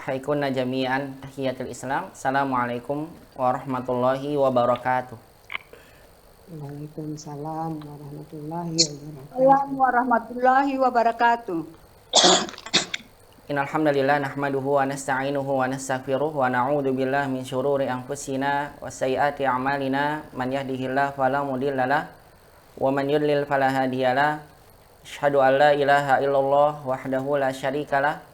uhaikunna jami'an tahiyatul Islam. Assalamualaikum warahmatullahi wabarakatuh. Waalaikumsalam warahmatullahi wabarakatuh. Assalamualaikum warahmatullahi wabarakatuh. Innal hamdalillah nahmaduhu wa nasta'inuhu wa nastaghfiruh wa na'udzu billahi min syururi anfusina wa sayyiati a'malina man yahdihillahu fala mudhillalah wa man yudlil fala hadiyalah. Asyhadu an la ilaha illallah wahdahu la syarikalah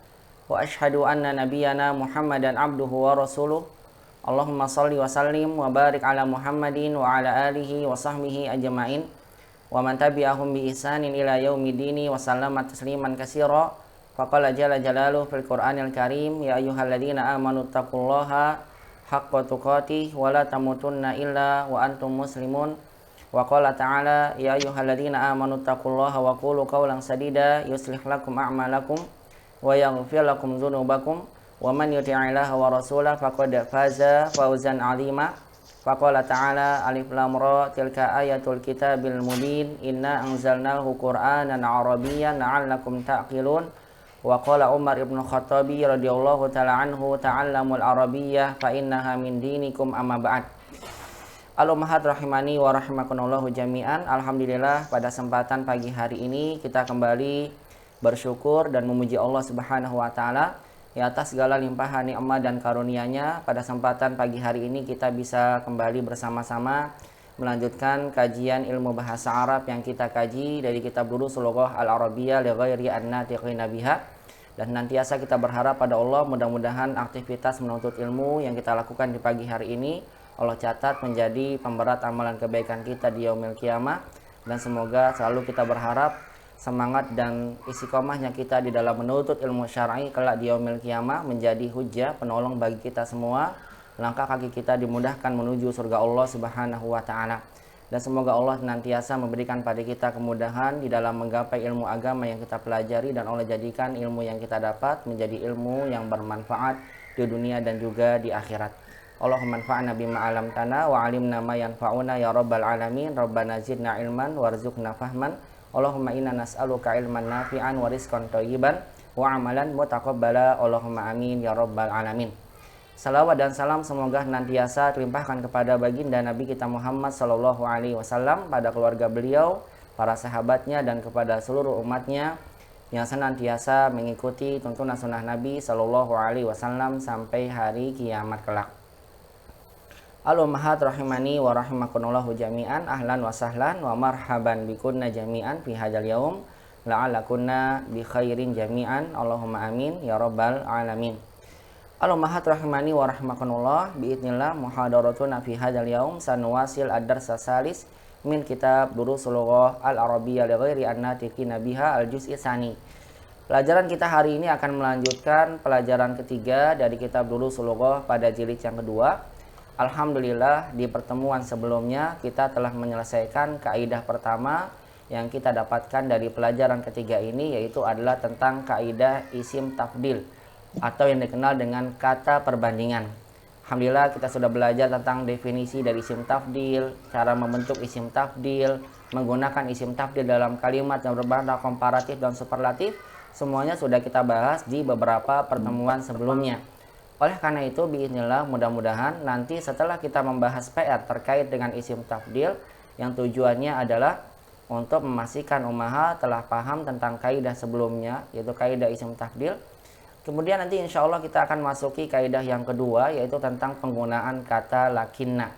wa asyhadu anna nabiyyana Muhammadan abduhu wa rasuluh. Allahumma shalli wa sallim wa barik ala Muhammadin wa ala alihi wa sahbihi ajma'in wa man tabi'ahum bi ihsanin ila yaumidini wa sallama tasliman katsira. Faqala jalla jalaluhu fil Qur'anil Karim, ya ayyuhalladzina amanu taqullaha haqqa tuqatih wa la tamutunna illa wa antum muslimun. Wa qala ta'ala, ya ayyuhalladzina amanu taqullaha wa qulu qawlan sadida yuslih lakum a'malakum wa yaghfir lakum dzunubakum wa man yuti'illaha wa rasulahu faqad faza fawzan 'azima. Wa qala ta'ala, alif lam ra tilka ayatul kitabil mubin inna anzalnahu qur'anan 'arabiyyan la'allakum ta'qilun. Wa qala Umar ibn Khattabi radhiyallahu ta'ala anhu, ta'allamul arabiyyah fa innaha min dinikum amma ba'd. Al-ummahat rahimani wa rahimakumullahu jami'an. Alhamdulillah, pada kesempatan pagi hari ini kita kembali bersyukur dan memuji Allah Subhanahu wa taala ya atas segala limpahan nikmat dan karunia-Nya. Pada kesempatan pagi hari ini kita bisa kembali bersama-sama melanjutkan kajian ilmu bahasa Arab yang kita kaji dari kitab Durusul Lughah Al-Arabiyyah li ghairi an-natiqina biha. Dan nantiasa kita berharap pada Allah, mudah-mudahan aktivitas menuntut ilmu yang kita lakukan di pagi hari ini Allah catat menjadi pemberat amalan kebaikan kita di yaumil qiyamah. Dan semoga selalu kita berharap semangat dan istiqomahnya kita di dalam menuntut ilmu syar'i kelak di yaumil qiyamah menjadi hujjah penolong bagi kita semua. Langkah kaki kita dimudahkan menuju surga Allah Subhanahu wa taala. Dan semoga Allah nantiasa memberikan pada kita kemudahan di dalam menggapai ilmu agama yang kita pelajari, dan Allah jadikan ilmu yang kita dapat menjadi ilmu yang bermanfaat di dunia dan juga di akhirat. Allahumma anfa'na bima 'allamtana wa 'allimna ma yanfa'una ya rabbal alamin. Rabbana zidna ilman warzuqna fahman. Allahumma inna nas'aluka ilman nafi'an wa rizqan thayyiban wa 'amalan mutaqabbala. Allahumma amin ya rabbal alamin. Salawat dan salam semoga nantiasa terlimpahkan kepada baginda Nabi kita Muhammad sallallahu alaihi wasallam, pada keluarga beliau, para sahabatnya, dan kepada seluruh umatnya yang senantiasa mengikuti tuntunan sunnah Nabi sallallahu alaihi wasallam sampai hari kiamat kelak. Al-ummahat rahimani wa rahimakumullahu jami'an. Ahlan wa sahlan wa marhaban bikunna jami'an fi hadzal yaum la'allakunna bi khairin jami'an. Allahumma amin ya rabbal alamin. Al-ummahat rahimani wa rahimakumullah, biidznillah muhadaratuna fi hadzal yaum sanuwasil ad-dars salis min kitab Durusul Lughah Al-Arabiyyah li ghairi an-natiqina biha al-juz'i tsani. Pelajaran kita hari ini akan melanjutkan pelajaran ketiga dari kitab Durusul Lughah pada jilid yang kedua. Alhamdulillah, di pertemuan sebelumnya kita telah menyelesaikan kaidah pertama yang kita dapatkan dari pelajaran ketiga ini, yaitu adalah tentang kaidah isim tafdil atau yang dikenal dengan kata perbandingan. Alhamdulillah, kita sudah belajar tentang definisi dari isim tafdil, cara membentuk isim tafdil, menggunakan isim tafdil dalam kalimat yang berbahasa komparatif dan superlatif. Semuanya sudah kita bahas di beberapa pertemuan sebelumnya. Oleh karena itu, biiznillah, mudah-mudahan nanti setelah kita membahas PR terkait dengan isim tafdil, yang tujuannya adalah untuk memastikan ummahat telah paham tentang kaidah sebelumnya, yaitu kaidah isim tafdil. Kemudian nanti insya Allah kita akan masuki kaidah yang kedua, yaitu tentang penggunaan kata lakinna.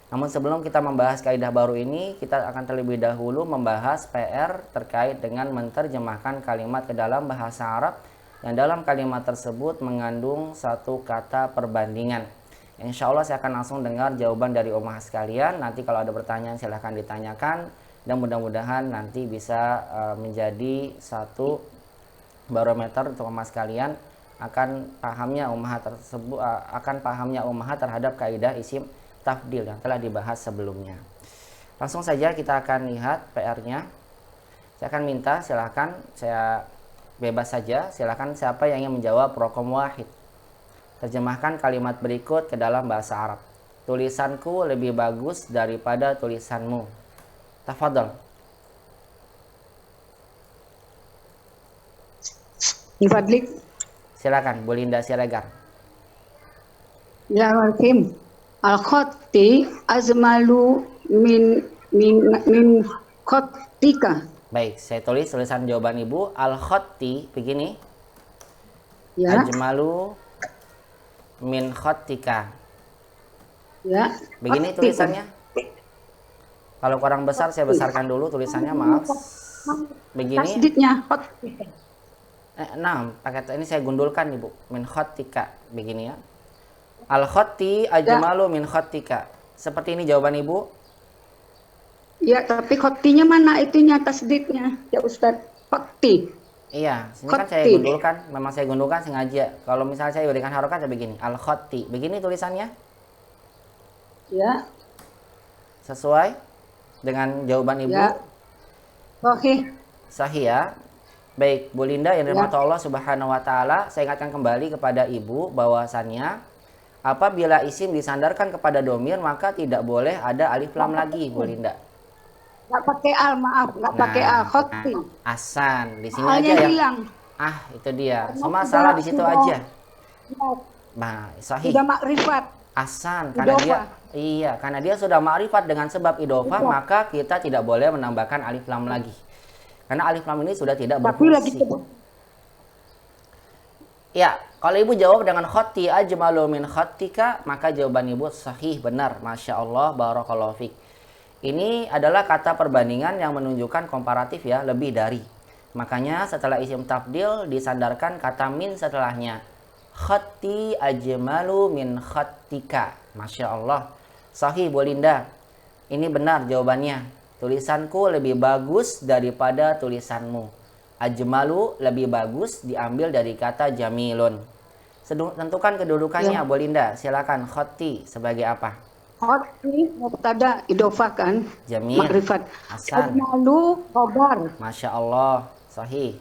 Namun sebelum kita membahas kaidah baru ini, kita akan terlebih dahulu membahas PR terkait dengan menerjemahkan kalimat ke dalam bahasa Arab yang dalam kalimat tersebut mengandung satu kata perbandingan. Insya Allah saya akan langsung dengar jawaban dari ummah sekalian. Nanti kalau ada pertanyaan silahkan ditanyakan, dan mudah-mudahan nanti bisa menjadi satu barometer untuk ummah sekalian akan pahamnya ummahat terhadap kaidah isim tafdil yang telah dibahas sebelumnya. Langsung saja kita akan lihat PR-nya. Saya akan minta, silakan, saya bebas saja, silakan siapa yang ingin menjawab rokom wahid. Terjemahkan kalimat berikut ke dalam bahasa Arab. Tulisanku lebih bagus daripada tulisanmu. Tafadhol. Ifadlik. Silakan, Bu Linda Siregar. Ya Hakim. Al-khatti azmalu min khattika. Baik, saya tulis tulisan jawaban Ibu. Al-khatti begini. Ya. Ajmalu min khattika. Ya. Begini Khattika. tulisannya. Kalau kurang besar saya besarkan dulu tulisannya, maaf. Begini. Tasdidnya khattika. Nah, pakai ini saya gundulkan Ibu. Min khattika begini ya. Al-khatti ajmalu min khattika. Seperti ini jawaban Ibu. Ya, tapi khattinya mana itunya tasdidnya? Ya Ustaz. Khatti. Iya, sini kan saya Khatti. gundulkan. Memang saya gundulkan sengaja. Kalau misalnya saya berikan harokat ya begini. Al-khatti. Begini tulisannya. Ya. Sesuai dengan jawaban Ibu. Ya. Sahih. Sahih ya. Baik, Bu Linda yang dirahmati Ya. Allah Subhanahu wa taala, saya ingatkan kembali kepada Ibu bahwasannya apabila isim disandarkan kepada domir maka tidak boleh ada alif lam lagi, Bu Linda. Nggak pakai al, maaf. Nggak pakai al. Khatti. Asan, di sini Alnya aja yang hilang. itu dia. Semua Sudah- salah di situ sudah- aja. Ya, Nah, sahih. sudah makrifat. Asan, karena dia karena dia sudah ma'rifat dengan sebab idhofah, Idhofah. maka kita tidak boleh menambahkan alif lam lagi. Karena alif lam ini sudah tidak Tapi lagi berfungsi. Ya, kalau Ibu jawab dengan khatti ajmalu min khattika, maka jawaban Ibu sahih, benar. Masya Allah, barakallahu fik. Ini adalah kata perbandingan yang menunjukkan komparatif ya, lebih dari. Makanya setelah isim tafdil disandarkan kata min setelahnya. Khatti ajmalu min khattika. Masya Allah. Sahih, Bu Linda. Ini benar jawabannya. Tulisanku lebih bagus daripada tulisanmu. Ajmalu lebih bagus diambil dari kata jamilun. Tentukan kedudukannya, Bu Linda. Silakan. Khatti sebagai apa? Khatti mubtada idhofah kan? Jamil. Makrifat. Hasan. Ajmalu khabar. Masya Allah. Sahih.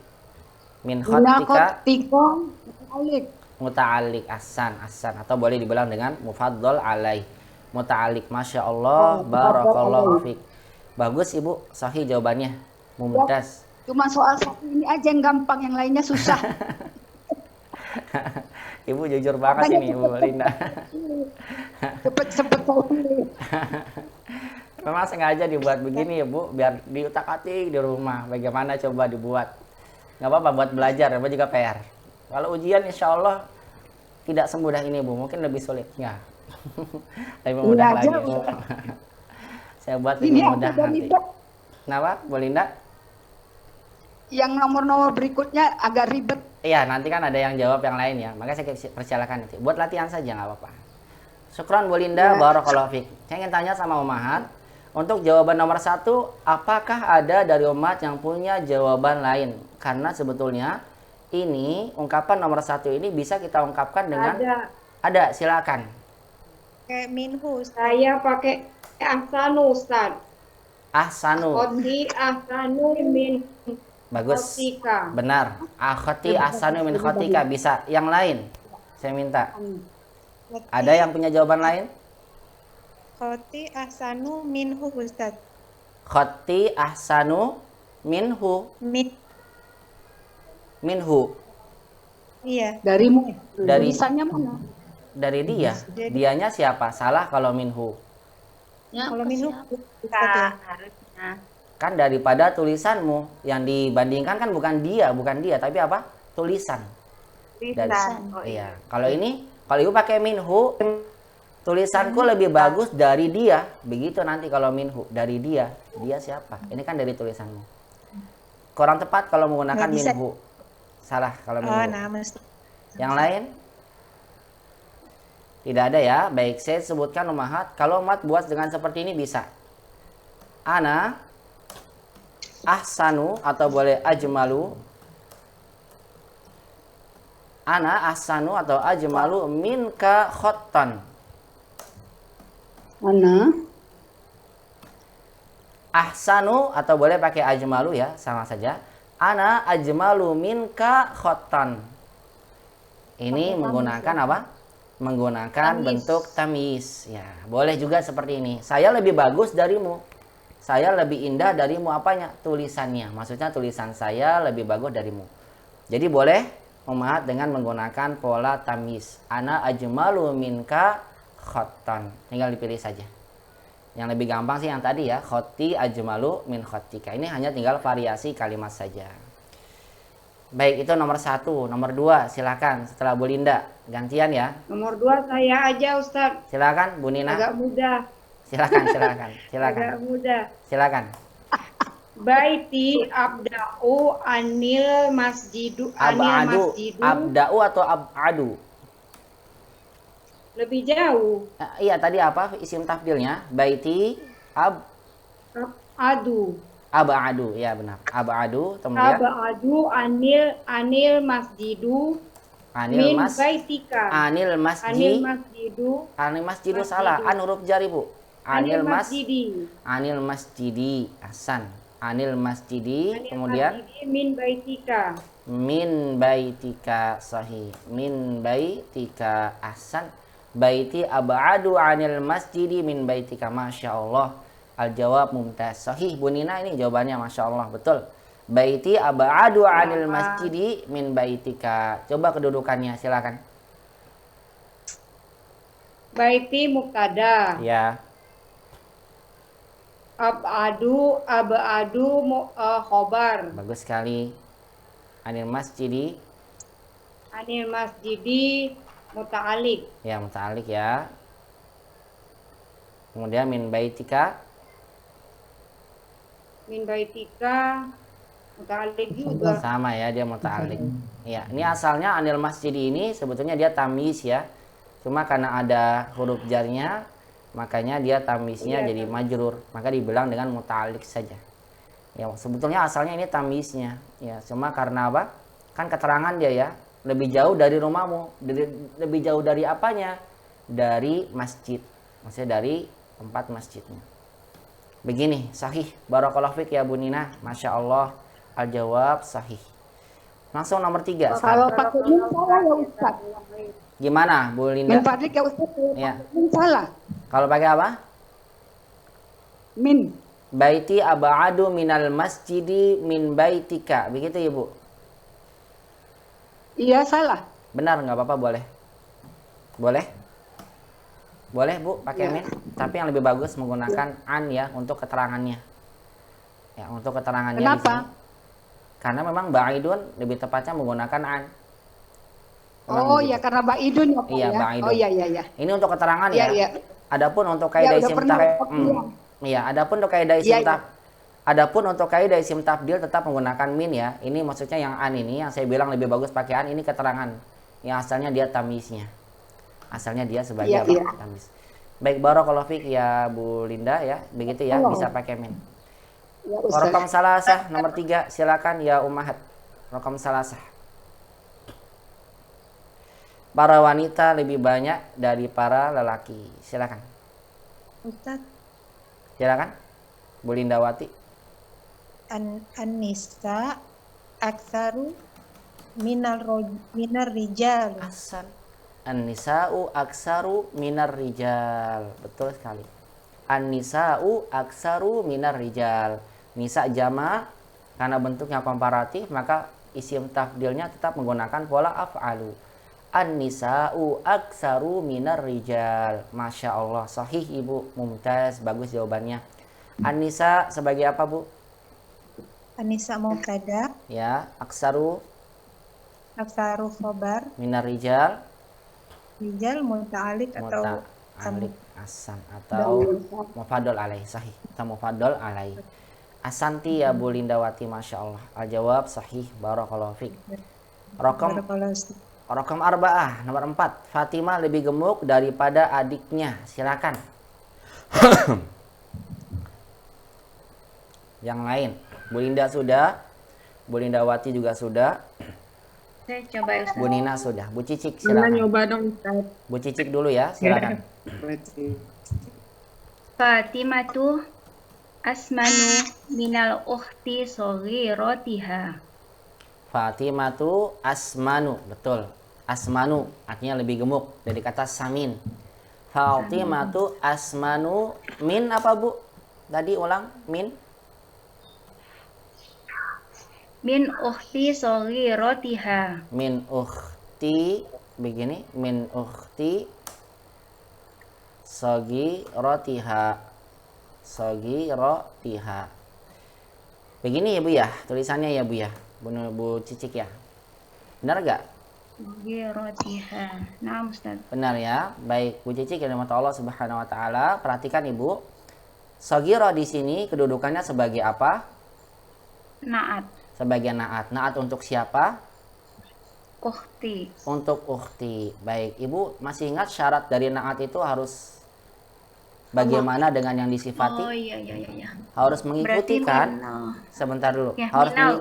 Min Mina khattika khattika muta'alliq. muta'alik. Asan. Atau boleh dibilang dengan mufaddal alaih. Muta'alik. Masya Allah. Barakallahu fiik. Bagus Ibu. Sahih jawabannya. Mumtaz. Cuma soal satu ini aja yang gampang, yang lainnya susah. Ibu jujur banget ini Ibu Linda. Cepet-cepet pilih. Memang sengaja dibuat begini ya Bu, biar diutak-atik di rumah. Bagaimana coba dibuat? Nggak apa-apa buat belajar, Ibu juga PR. Kalau ujian insya Allah tidak semudah ini Bu, mungkin lebih sulit. Ya. Lebih mudah Ini lagi aja, Bu. Saya buat Ini lebih mudah ada dari nanti. Dok. Kenapa Bu Linda? Yang nomor-nomor berikutnya agak ribet. Iya, nanti kan ada yang jawab yang lain ya. Makanya saya persilakan nanti. Buat latihan saja nggak apa-apa. Syukran Bu Linda, Ya. barakallahu fiik. Saya ingin tanya sama Umahat, untuk jawaban nomor 1, apakah ada dari umat yang punya jawaban lain? Karena sebetulnya ini ungkapan nomor 1 ini bisa kita ungkapkan dengan ada, silakan. Kayak minhu. Saya pakai ahsanu Ustaz. Ahsanu. Khoti ahsanu min Bagus. khatika. Benar. Akhati ahsanu min khatika bisa. Yang lain saya minta. Ada yang punya jawaban lain? Khoti ahsanu minhu Ustaz. Khati ahsanu minhu. Minhu. Iya. Darimu. Dari- Tulisannya mana? Dari dia. Dianya siapa? Salah kalau minhu. Kalau minhu Ustaz ya. Kan daripada tulisanmu yang dibandingkan kan bukan dia, tapi apa? Tulisan. Iya. Kalau ini, kalau ibu pakai minhu, tulisanku lebih bagus dari dia. Begitu nanti kalau minhu dari dia. Dia siapa? Ini kan dari tulisanmu. Kurang tepat kalau menggunakan Nggak bisa. minhu. Salah kalau Oh, minhu. nah mesti. Yang lain? Tidak ada ya. Baik, saya sebutkan umahat. Kalau umat buat dengan seperti ini bisa. Ana ahsanu atau boleh ajmalu. Ana ahsanu atau ajmalu minka khottan. Mana? Ahsanu atau boleh pakai ajmalu ya, sama saja. Ana ajmalu minka khottan. Ini menggunakan apa? Menggunakan bentuk tamyiz. Ya, boleh juga seperti ini. Saya lebih bagus darimu. Saya lebih indah darimu apanya? Tulisannya. Maksudnya tulisan saya lebih bagus darimu. Jadi boleh Ummahat dengan menggunakan pola tamyiz. Ana ajmalu minka khotton. Tinggal dipilih saja. Yang lebih gampang sih yang tadi ya, khoti ajmalu min khotika. Ini hanya tinggal variasi kalimat saja. Baik, itu nomor 1. Nomor 2, silakan setelah Bu Linda. Gantian ya. Nomor 2 saya aja Ustaz. Silakan Bu Nina. Agak mudah. Silakan. Agak mudah. Silakan. Baiti abda'u anil masjidu Abda'u atau ab'adu? lebih jauh. Iya, tadi apa isim tafdilnya? Baiti Adu. ab'adu. Ya benar. Ab'adu, kemudian Abadu anil masjidu anil min mas baitika. anil Masjidu. masjidu salah. An huruf jar Ibu. Anil masjidi. Anil masjidi. Hasan. Anil masjidi, kemudian Masjidi min baitika. min baitika sahih. Min baitika ahsan. Baiti ab'adu anil masjidi min baitika. Masya Allah. Al-jawab mumtaz. Sahih Bu Nina, ini jawabannya Masya Allah. Betul. Baiti ab'adu anil masjidi min baitika. Coba kedudukannya silakan. Baiti mubtada. Ya. Abadu khobar. Bagus sekali. Anil masjidi. Anil masjidi muta'alik. Ya, muta'alik ya. Kemudian min baitika. Min baitika muta'alik juga. Sama ya, dia muta'alik. Ya, ini asalnya anil masjidi ini sebetulnya dia tamyiz ya. Cuma karena ada huruf jarnya, makanya dia tamyiznya jadi majrur. Maka dibilang dengan muta'alik saja. Ya, sebetulnya asalnya ini tamyiznya. Ya, cuma karena apa? Kan keterangan dia ya. Lebih jauh dari rumahmu. Lebih jauh dari apanya? Dari masjid. Maksudnya dari tempat masjidnya. Begini, sahih. Barakallahu fiik ya Bu Nina. Masya Allah. Al-jawab sahih. Langsung nomor 3 Kalau sekarang. pakai min salah ya Ustaz. Gimana Bu Min Linda? fadlik ya Ustaz. Ya. Min salah. Kalau pakai apa? Min. Baiti ab'adu minal masjidi min baitika. Begitu ya Bu? Iya salah. Benar, nggak apa-apa, boleh. Boleh? Boleh Bu, pakai min. Tapi yang lebih bagus menggunakan an ya untuk keterangannya. Ya, untuk keterangannya di Kenapa? sini. Karena memang ba'idun lebih tepatnya menggunakan an. Memang Oh begitu. ya karena Ba'idun ya Pak Iya, ya. Ba'idun. Oh iya. Ini untuk keterangan Iya ya. iya. Adapun untuk kaidah Ya, udah isim pernah tafdil, pakai. iya, adapun untuk kaidah isim Iya, iya. adapun untuk kaidah isim tafdil tetap menggunakan min ya. Ini maksudnya yang an ini yang saya bilang lebih bagus pakai an, ini keterangan. Yang asalnya dia tamyiznya. Asalnya dia sebagai Iya, apa? iya. Tamyiz. Baik, barakallahu fiik ya Bu Linda ya. Begitu ya, Oh. bisa pakai min. Ya Ustaz. Rokam salasah nomor 3, silakan ya Ummahat. Rokam salasah. Para wanita lebih banyak dari para lelaki. Silakan. Ustaz, Silakan. Bu Lindawati. an-nisa aksaru minar rijal. Ahsan. An-nisa'u aksaru minar rijal. Betul sekali. An-nisa'u aksaru minar rijal. Nisa jama karena bentuknya komparatif maka isim tafdilnya tetap menggunakan pola af'alu. An-nisa'u aksaru minar rijal. Masya Allah, sahih Ibu, mumtaz, bagus jawabannya. An-nisa sebagai apa Bu? An-nisa mubtada, Ya, aksaru aksaru khobar, minar rijal. rijal muta'alik atau Muta'alik asan atau mufadol alaih, sahih atau mufadol alaih. Asanti ya Bu Lindawati, Masya Allah. Al-jawab sahih, barakallahu fiik. Rokam arba'ah nomor 4. Fatimah lebih gemuk daripada adiknya. Silakan. Yang lain. Bu Linda sudah. Bu Lindawati juga sudah. Saya coba ya Ustaz. Bu Nina sudah. Bu Cicik Mama silakan. nyoba dong Ustaz. Bu Cicik dulu ya, silakan. Fatimatu asmanu minal ukhti soghiratiha. Fatimatu asmanu, betul. Asmanu artinya lebih gemuk dari kata samin. Fatimatu asmanu min apa Bu? Tadi ulang, min. min ukhti saghiratiha. Min ukhti begini, min ukhti saghiratiha. Saghiratiha. Begini ya Bu ya, tulisannya ya Bu ya. Bu Cicik ya. Benar gak? Saghiratiha. Nah, Ustaz. Benar ya. Baik, Bu Cicik yang dimata Allah Subhanahu wa taala, perhatikan Ibu. Saghira di sini kedudukannya sebagai apa? Naat. Sebagai naat. Naat untuk siapa? Ukhti. Untuk ukhti. Baik, Ibu masih ingat syarat dari naat itu harus bagaimana dengan yang disifati? Oh iya. Harus mengikuti Berarti kan? minal. Sebentar dulu. Ya, harus minal.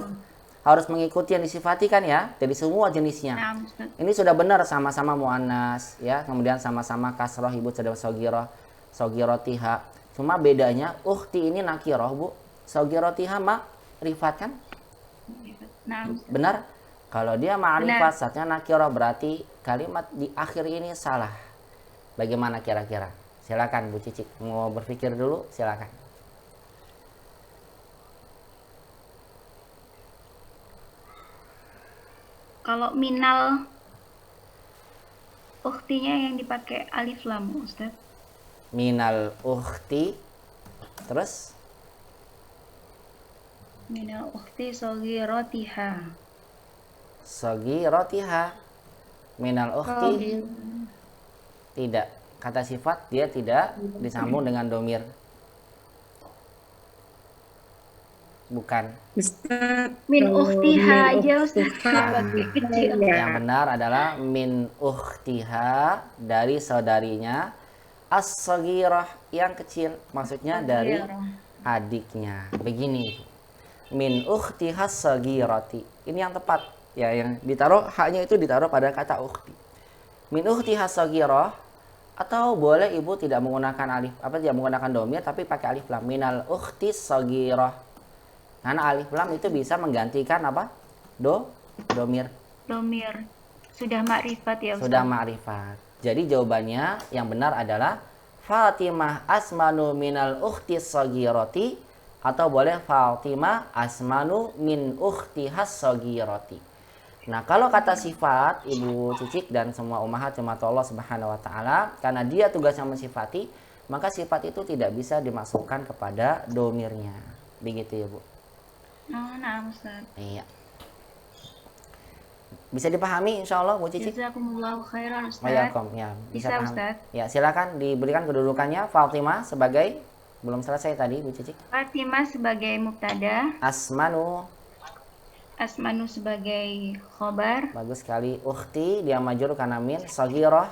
harus mengikuti yang disifati kan ya? Dari semua jenisnya. Nah, Ustaz. Ini sudah benar sama-sama muannas ya, kemudian sama-sama kasroh Ibu sudah saghirah, saghiratiha. Cuma bedanya ukhti ini nakirah Bu, saghiratiha ma'rifat kan? Nah, Ustaz. Benar? Kalau dia ma'rifat saatnya nakirah berarti kalimat di akhir ini salah. Bagaimana kira-kira? Silakan Bu Cicik, mau berpikir dulu silakan. Kalau minal ukhtinya yang dipakai alif lam, Ustaz. Minal ukhti terus Minal ukhti saghiratiha. saghiratiha. Minal ukhti tidak, kata sifat dia tidak disambung dengan domir. Bukan. Min ukhtiha aja, Ustaz. Sebagai kecil. Yang benar adalah min ukhtiha, dari saudarinya, as-saghirah yang kecil, maksudnya dari adiknya. Begini, min ukhtiha saghirati. Ini yang tepat ya, yang ditaruh haknya itu ditaruh pada kata ukhti. Min ukhtiha saghirah, atau boleh Ibu tidak menggunakan alif, tidak menggunakan domir tapi pakai alif lam. Minal ukhti saghirah. Karena alif lam itu bisa menggantikan apa? Domir. Domir. Sudah makrifat ya, Ustaz. Sudah ma'rifat. Jadi jawabannya yang benar adalah Fatimah asmanu minal ukhti saghirati, atau boleh Fatimah asmanu min ukhtihas saghirati. Nah, kalau kata sifat Ibu Cicik dan semua ummahat jemaat Allah Subhanahu wa taala, karena dia tugasnya mensifati, maka sifat itu tidak bisa dimasukkan kepada domirnya. Begitu ya, Bu. Oh, nah, Ustaz. Iya. Bisa dipahami insya Allah Bu Cicik? Jazakumullahu khairan, Ustaz. Waalaikum, ya, Bisa, pahami. Ustaz. Ya, silakan diberikan kedudukannya Fatimah sebagai, belum selesai tadi Bu Cicik. Fatimah sebagai mubtada, Asmanu, asmanu sebagai khobar, bagus sekali. Ukhti dia majrur karena min, saghirah.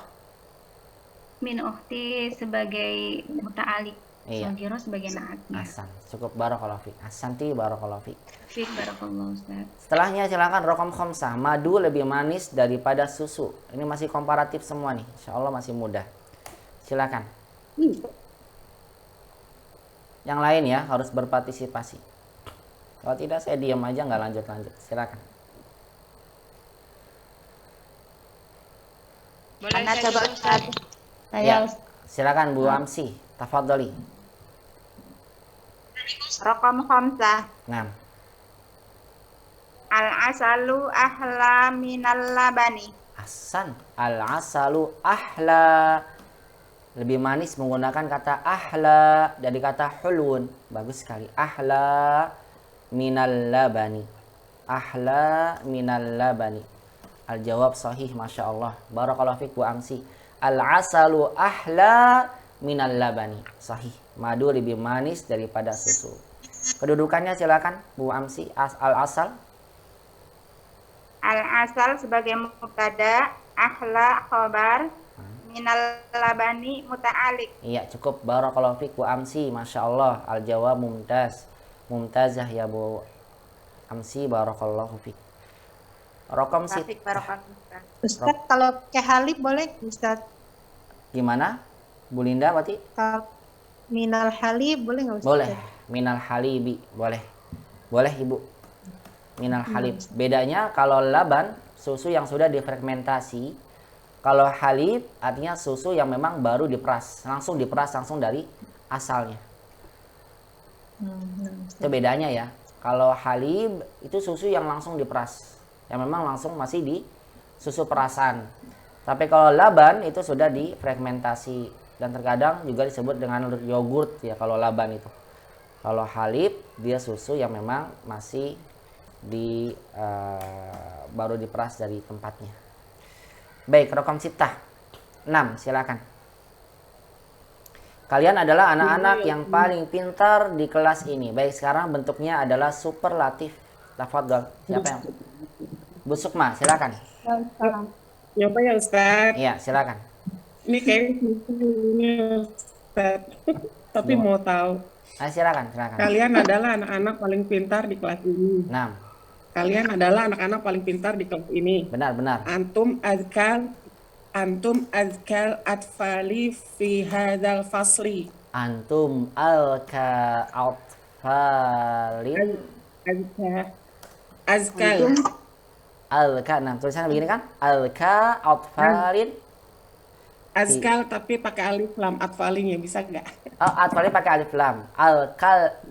min ukhti sebagai muta'alik, Iya. saghirah sebagai naatnya. Ahsan, cukup barakallahu fiik. Ahsanti barakallahu fiik. Fik barakallahu, Ustaz. Setelahnya silakan rokom khomsah. Madu lebih manis daripada susu. Ini masih komparatif semua nih. Insya Allah masih mudah. Silakan. Yang lain ya harus berpartisipasi. Kalau tidak saya diam aja nggak lanjut-lanjut. Silakan. Boleh saya coba Ustaz? Ya, silakan Bu Amsi. Tafadhali. Raqam khamsah. Nah, Al-asalu ahla minal labani. ahsan. Al-asalu ahla. Lebih manis menggunakan kata ahla dari kata hulun. Bagus sekali. Ahla minal labani. Ahla minal labani. Al-jawab sahih, Masya Allah. Barakallahu fiik Bu Amsi. Al-asalu ahla minal labani. Sahih. Madu lebih manis daripada susu. Kedudukannya silakan Bu Amsi. Al-asal. Al-asal sebagai mubtada, ahla khobar, minal labani muta'alik. Iya, cukup. Barakallahu fiik Bu Amsi. Masya Allah. Al-jawab mumtaz. Mumtazah ya Bu Amsi. Barakallahu fiik. Rokom sit. Rafiq barakallahu. Ustaz, kalau ke halib boleh, Ustaz? Gimana? Bu Linda berarti? Kalau minal halib boleh nggak, Ustaz? Boleh. Minal halibi. Boleh. Boleh Ibu. Minal halib. Bedanya kalau laban, susu yang sudah difermentasi. Kalau halib artinya susu yang memang baru diperas. Langsung diperas langsung dari asalnya. Itu bedanya ya. Kalau halib itu susu yang langsung diperas, yang memang langsung masih di susu perasan. Tapi kalau laban itu sudah difermentasi dan terkadang juga disebut dengan yogurt ya kalau laban itu. Kalau halib dia susu yang memang masih baru diperas dari tempatnya. Baik, rokam sitah 6, silakan. Kalian adalah anak-anak yang paling pintar di kelas ini. Baik, sekarang bentuknya adalah superlatif. Tafadhol. Siapa yang? Bu Sukma, silakan. Siapa ya Ustaz? Iya, silakan. Ini kayak ini Ustaz. Tapi mau tahu. Silakan. Kalian adalah anak-anak paling pintar di kelas ini. 6. Kalian adalah anak-anak paling pintar di kelas ini. Benar. Antum azkal atfali fi hadzal fasli. Antum alka atfalin. Azkal. Alka. Nah, tulisannya begini kan? Alka atfalin. Azkal tapi pakai alif lam atfalinya bisa nggak? Oh, atfalin pakai alif lam.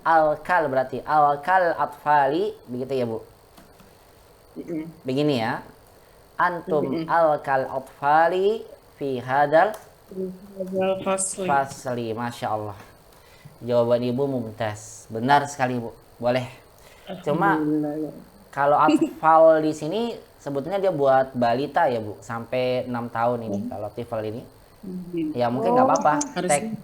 Alkal berarti alkal atfali, begitu ya, Bu? Begini ya. Antum alkal atfali fi hadal fasli. Masya Allah. Jawaban Ibu mumtaz. Benar sekali, Bu. Boleh. Cuma kalau atfal di sini sebetulnya dia buat balita ya, Bu. Sampai 6 tahun ini kalau tifal ini. Ya mungkin nggak apa-apa.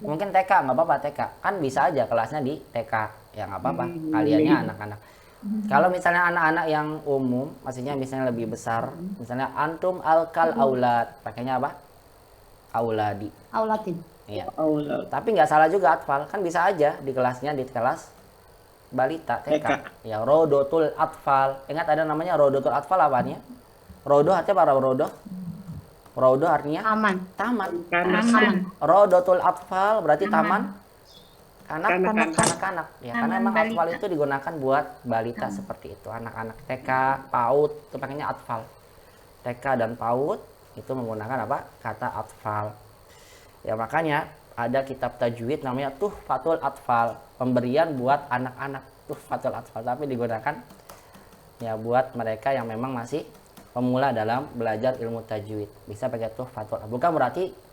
Mungkin TK nggak apa-apa TK. Kan bisa aja kelasnya di TK. Ya nggak apa-apa. Kaliannya anak-anak. Kalau misalnya anak-anak yang umum, maksudnya misalnya lebih besar, misalnya antum alkal aulad, pakainya apa? Auladi. Auladin. Iya. Tapi nggak salah juga atfal, kan bisa aja di kelasnya di kelas balita TK. Ya rodotul atfal. Ingat ada namanya rodotul atfal apanya? Rodo artinya apa rodo? Rodo artinya taman. Rodotul atfal berarti taman kanak-kanak ya, karena memang atfal itu digunakan buat balita seperti itu, anak-anak TK, PAUD itu pakainya atfal. TK dan PAUD itu menggunakan apa? Kata atfal. Ya makanya ada kitab tajwid namanya Tuhfatul Atfal, pemberian buat anak-anak, Tuhfatul Atfal, tapi digunakan ya buat mereka yang memang masih pemula dalam belajar ilmu tajwid. Bisa pakai Tuhfatul. Bukan berarti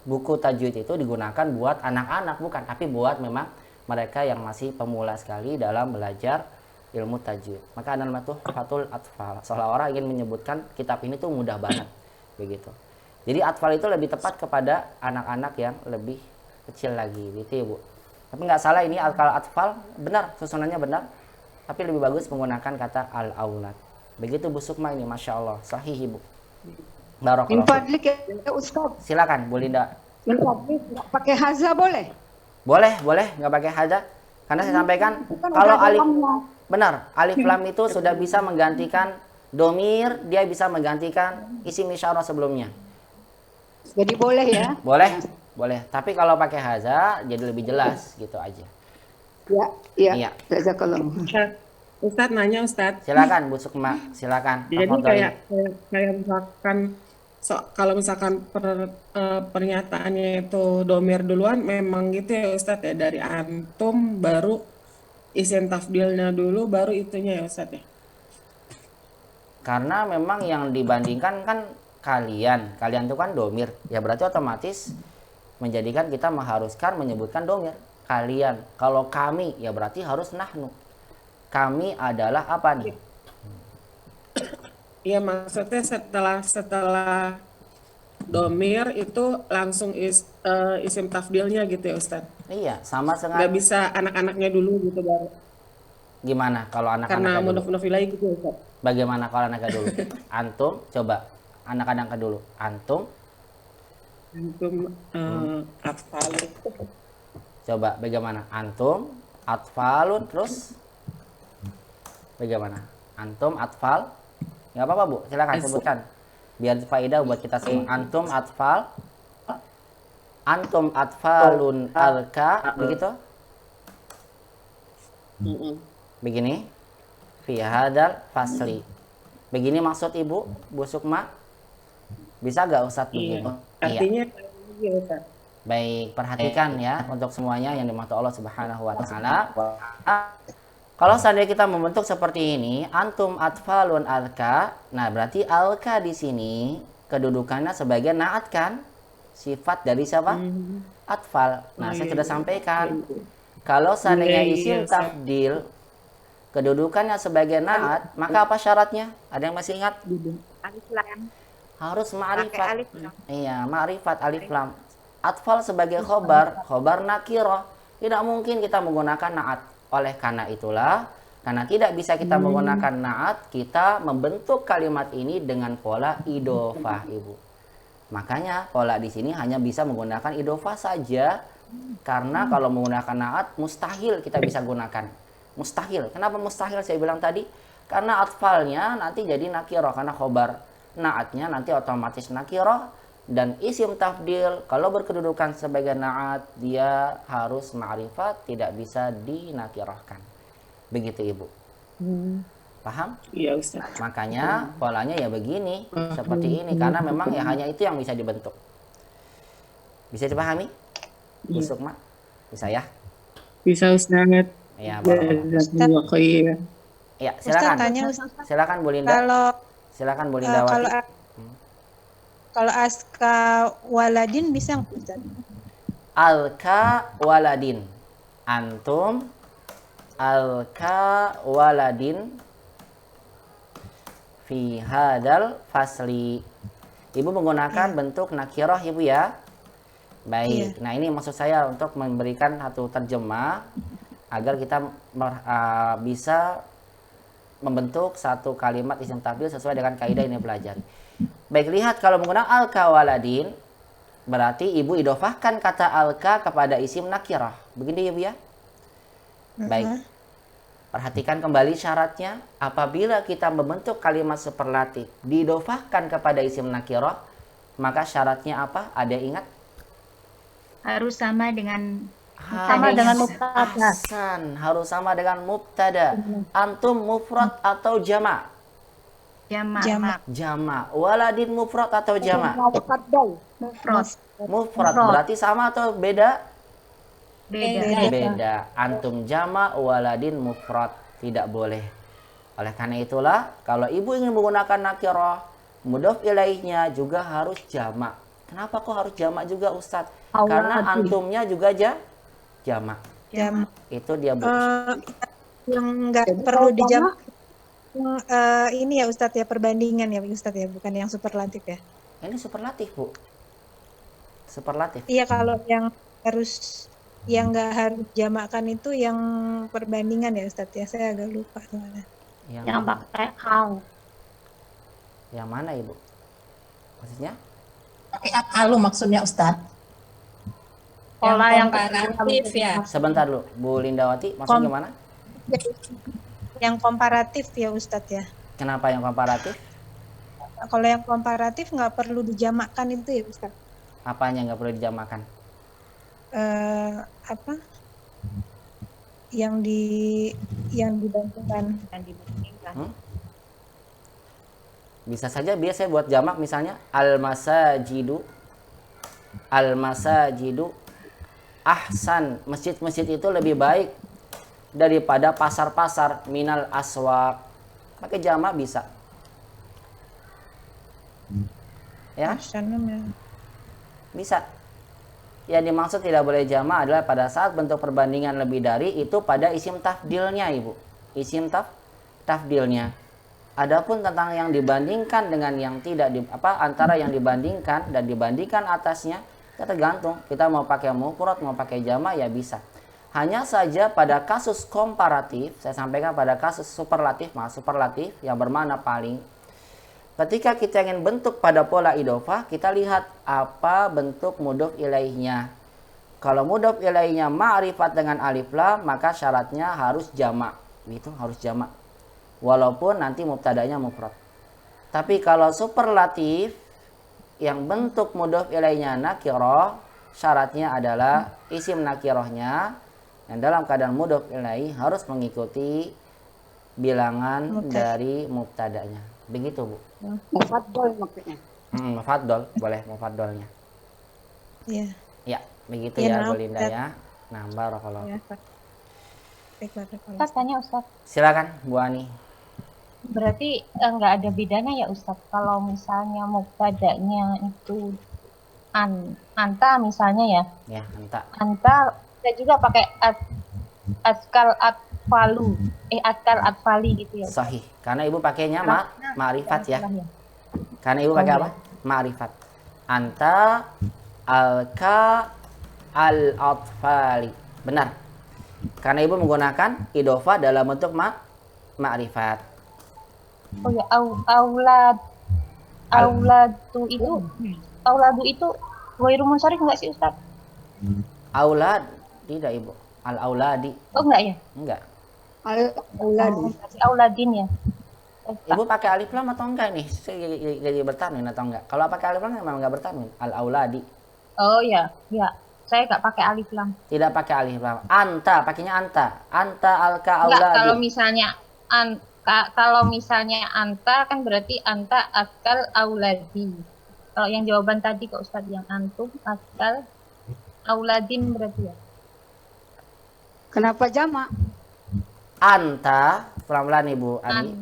buku tajwid itu digunakan buat anak-anak, bukan, tapi buat memang mereka yang masih pemula sekali dalam belajar ilmu tajwid. Maka ada nama Tuhfatul Atfal. Seolah-olah ingin menyebutkan kitab ini tuh mudah banget, begitu. Jadi atfal itu lebih tepat kepada anak-anak yang lebih kecil lagi, gitu ya, Bu. Tapi nggak salah ini atfal, benar, susunannya benar. Tapi lebih bagus menggunakan kata al-aulad. Begitu Bu Sukma ini, Masya Allah, sahih Ibu. Min fadlik ya Ustaz. Silakan Bu Linda. Min fadlik nggak pakai haza boleh? Boleh, nggak pakai haza. Karena saya sampaikan kalau alif benar, alif lam itu sudah bisa menggantikan domir, dia bisa menggantikan isim isyarah sebelumnya. Jadi boleh ya? Boleh. Tapi kalau pakai haza jadi lebih jelas gitu aja. Iya. Jazakallah. Ustaz nanya Ustaz. Silakan Bu Sukma, silakan. Jadi kayak misalkan kalau misalkan pernyataannya itu domir duluan, memang gitu ya Ustaz ya, dari antum baru isim tafdilnya dulu baru itunya ya Ustaz ya. Karena memang yang dibandingkan kan kalian itu kan domir, ya berarti otomatis menjadikan kita mengharuskan menyebutkan domir. Kalian, kalau kami ya berarti harus nahnu. Kami adalah apa nih? Iya, maksudnya setelah domir itu langsung isim tafdilnya gitu ya Ustaz. Iya, sama dengan nggak bisa anak-anaknya dulu gitu baru. Gimana kalau anak-anaknya Karena dulu? mudhof ilaihi gitu ya Ustaz. Bagaimana kalau anaknya dulu? Antum, coba anak-anaknya dulu. Antum atfal. Coba bagaimana? Antum atfalun, terus bagaimana? Antum atfal? Nggak apa-apa Bu, silakan sebutkan. Biar faedah buat kita semua. Antum atfal. Antum atfalun alka, begitu? Begini. Fi hadal fasli. Begini maksud Ibu, Bu Sukma? Bisa nggak Ustadz begini? Artinya iya Ustaz. Baik, perhatikan ya untuk semuanya yang dimauti Allah Subhanahu wa taala. Kalau seandainya kita membentuk seperti ini, antum atfalun alka, nah berarti alka di sini kedudukannya sebagai naat kan? Sifat dari siapa? Atfal. Nah, saya sudah sampaikan. Kalau seandainya isim tafdil kedudukannya sebagai naat, maka apa syaratnya? Ada yang masih ingat? Alif lam. Harus Pakai ma'rifat. alif lam. Iya, ma'rifat alif lam. Atfal sebagai khobar nakirah. Tidak mungkin kita menggunakan naat. Oleh karena itulah, karena tidak bisa kita menggunakan naat, kita membentuk kalimat ini dengan pola idofah, Ibu. Makanya pola di sini hanya bisa menggunakan idofah saja. Karena kalau menggunakan naat, mustahil kita bisa gunakan. Mustahil. Kenapa mustahil saya bilang tadi? Karena atfalnya nanti jadi nakirah, karena khobar. Naatnya nanti otomatis nakirah. Dan isim tafdil kalau berkedudukan sebagai naat, dia harus ma'rifat, tidak bisa dinakirahkan. Begitu Ibu. Paham? Iya Ustaz. Makanya polanya ya begini, seperti ini, karena memang ya hanya itu yang bisa dibentuk. Bisa dipahami? Bu Sukma? Bisa ya? Bisa Ustaz. Ya, barakallah. Jazakumullah khair. Ya, Ustaz silakan. tanya Ustaz, Silakan Bu Linda. kalau Silakan Bu eh, Linda kalau Wati. kalau aska waladin bisa nggak Ustaz? Alka waladin. Antum alka waladin fi hadal fasli. Ibu menggunakan bentuk nakirah Ibu ya. Baik. Nah, ini maksud saya untuk memberikan satu terjemah agar kita bisa membentuk satu kalimat isim tafdil sesuai dengan kaidah ini pelajari. Baik, lihat kalau menggunakan alka waladin, berarti ibu idofahkan kata alka kepada isim nakirah. Begini Ibu ya. Baik. Perhatikan kembali syaratnya. Apabila kita membentuk kalimat superlatif diidofahkan kepada isim nakirah, maka syaratnya apa? Ada yang ingat? Harus sama dengan Sama dengan mubtada. Ahsan, harus sama dengan mubtada. Antum mufrad atau jama'? jamak. Jama'. Waladin mufrad atau jama'? Mufrad. Mufrad. Berarti sama atau beda? Beda. Beda. Antum jama' waladin mufrad. Tidak boleh. Oleh karena itulah, kalau ibu ingin menggunakan nakirah, mudhof ilaihnya juga harus jama'. Kenapa kok harus jama' juga Ustadz? Karena antumnya juga jama'. Jam Itu dia Bu. yang nggak perlu dijamak ini ya Ustadz ya, perbandingan ya Ustadz ya, bukan yang superlatif ya. Ini superlatif Bu. Superlatif. Iya, kalau yang nggak harus jamakkan itu yang perbandingan ya Ustadz ya, saya agak lupa soalnya. Yang pakai al. Yang mana Ibu? Maksudnya? Pakai alu maksudnya Ustadz. Pola yang komparatif ya. Sebentar dulu, Bu Lindawati, maksudnya gimana? Yang komparatif ya Ustadz ya. Kenapa yang komparatif? Kalau yang komparatif nggak perlu dijamakkan itu ya Ustadz. Apanya nggak perlu dijamakan? Apa? Yang dibandingkan. Bisa saja biasa buat jamak misalnya al-masajidu ahsan, masjid-masjid itu lebih baik daripada pasar-pasar, minal aswaq. Pakai jamak bisa. Ya? Bisa. Yang dimaksud tidak boleh jamak adalah pada saat bentuk perbandingan lebih dari itu pada isim tafdilnya Ibu. Isim tafdilnya. Adapun tentang yang dibandingkan dengan yang tidak antara yang dibandingkan dan dibandingkan atasnya, kita tergantung. Kita mau pakai mufrad, mau pakai jamak ya bisa. Hanya saja pada kasus komparatif, saya sampaikan pada kasus superlatif yang bermakna paling. Ketika kita ingin bentuk pada pola idofah, kita lihat apa bentuk mudhof ilaihnya. Kalau mudhof ilaihnya ma'rifat dengan alif lam, maka syaratnya harus jamak. Itu harus jamak. Walaupun nanti mubtadanya mufrad. Tapi kalau superlatif yang bentuk mudhof ilaihnya nakirah, syaratnya adalah isim nakirahnya yang dalam keadaan mudhof ilaih harus mengikuti bilangan dari mubtadanya. Begitu Bu. Mufaddal maksudnya. Mufaddal, boleh mufaddalnya. Iya. Ya, begitu Ya, ya Bu maaf, Linda Ustaz. ya. Nah, barakallah. Ya, Baik, barakallah. Ustaz tanya Ustaz. Silakan Bu Ani. Berarti nggak ada bedanya ya Ustaz kalau misalnya mubtada'nya itu anta misalnya ya. Ya, anta. Anta kita juga pakai atkal atfalu atkal atfali gitu ya. Sahih. Karena Ibu pakainya ma'rifat ya. Salah ya. Karena Ibu pakai Oh, apa? Ma'rifat. Anta alka al-atfali. Benar. Karena Ibu menggunakan idhofah dalam bentuk ma'rifat. Oh ya, auladu itu ghairu munsharif enggak sih Ustaz? Aulad tidak Ibu. Al-auladi. Oh enggak ya? Enggak. Al-auladi. Auladin ya. Ibu pakai alif lam atau enggak nih? Jadi bertanwin atau enggak? Kalau pakai alif lam memang enggak bertanwin. Al-auladi. Oh ya, ya. Saya enggak pakai alif lam. Tidak pakai alif lam. Anta, pakainya anta. Anta alka Enggak, auladi. kalau misalnya anta kan berarti anta atkal auladi. Kalau yang jawaban tadi kok Ustaz yang antum atkal auladin berarti ya. Kenapa jamak? Anta, pelan-pelan Ibu Ani.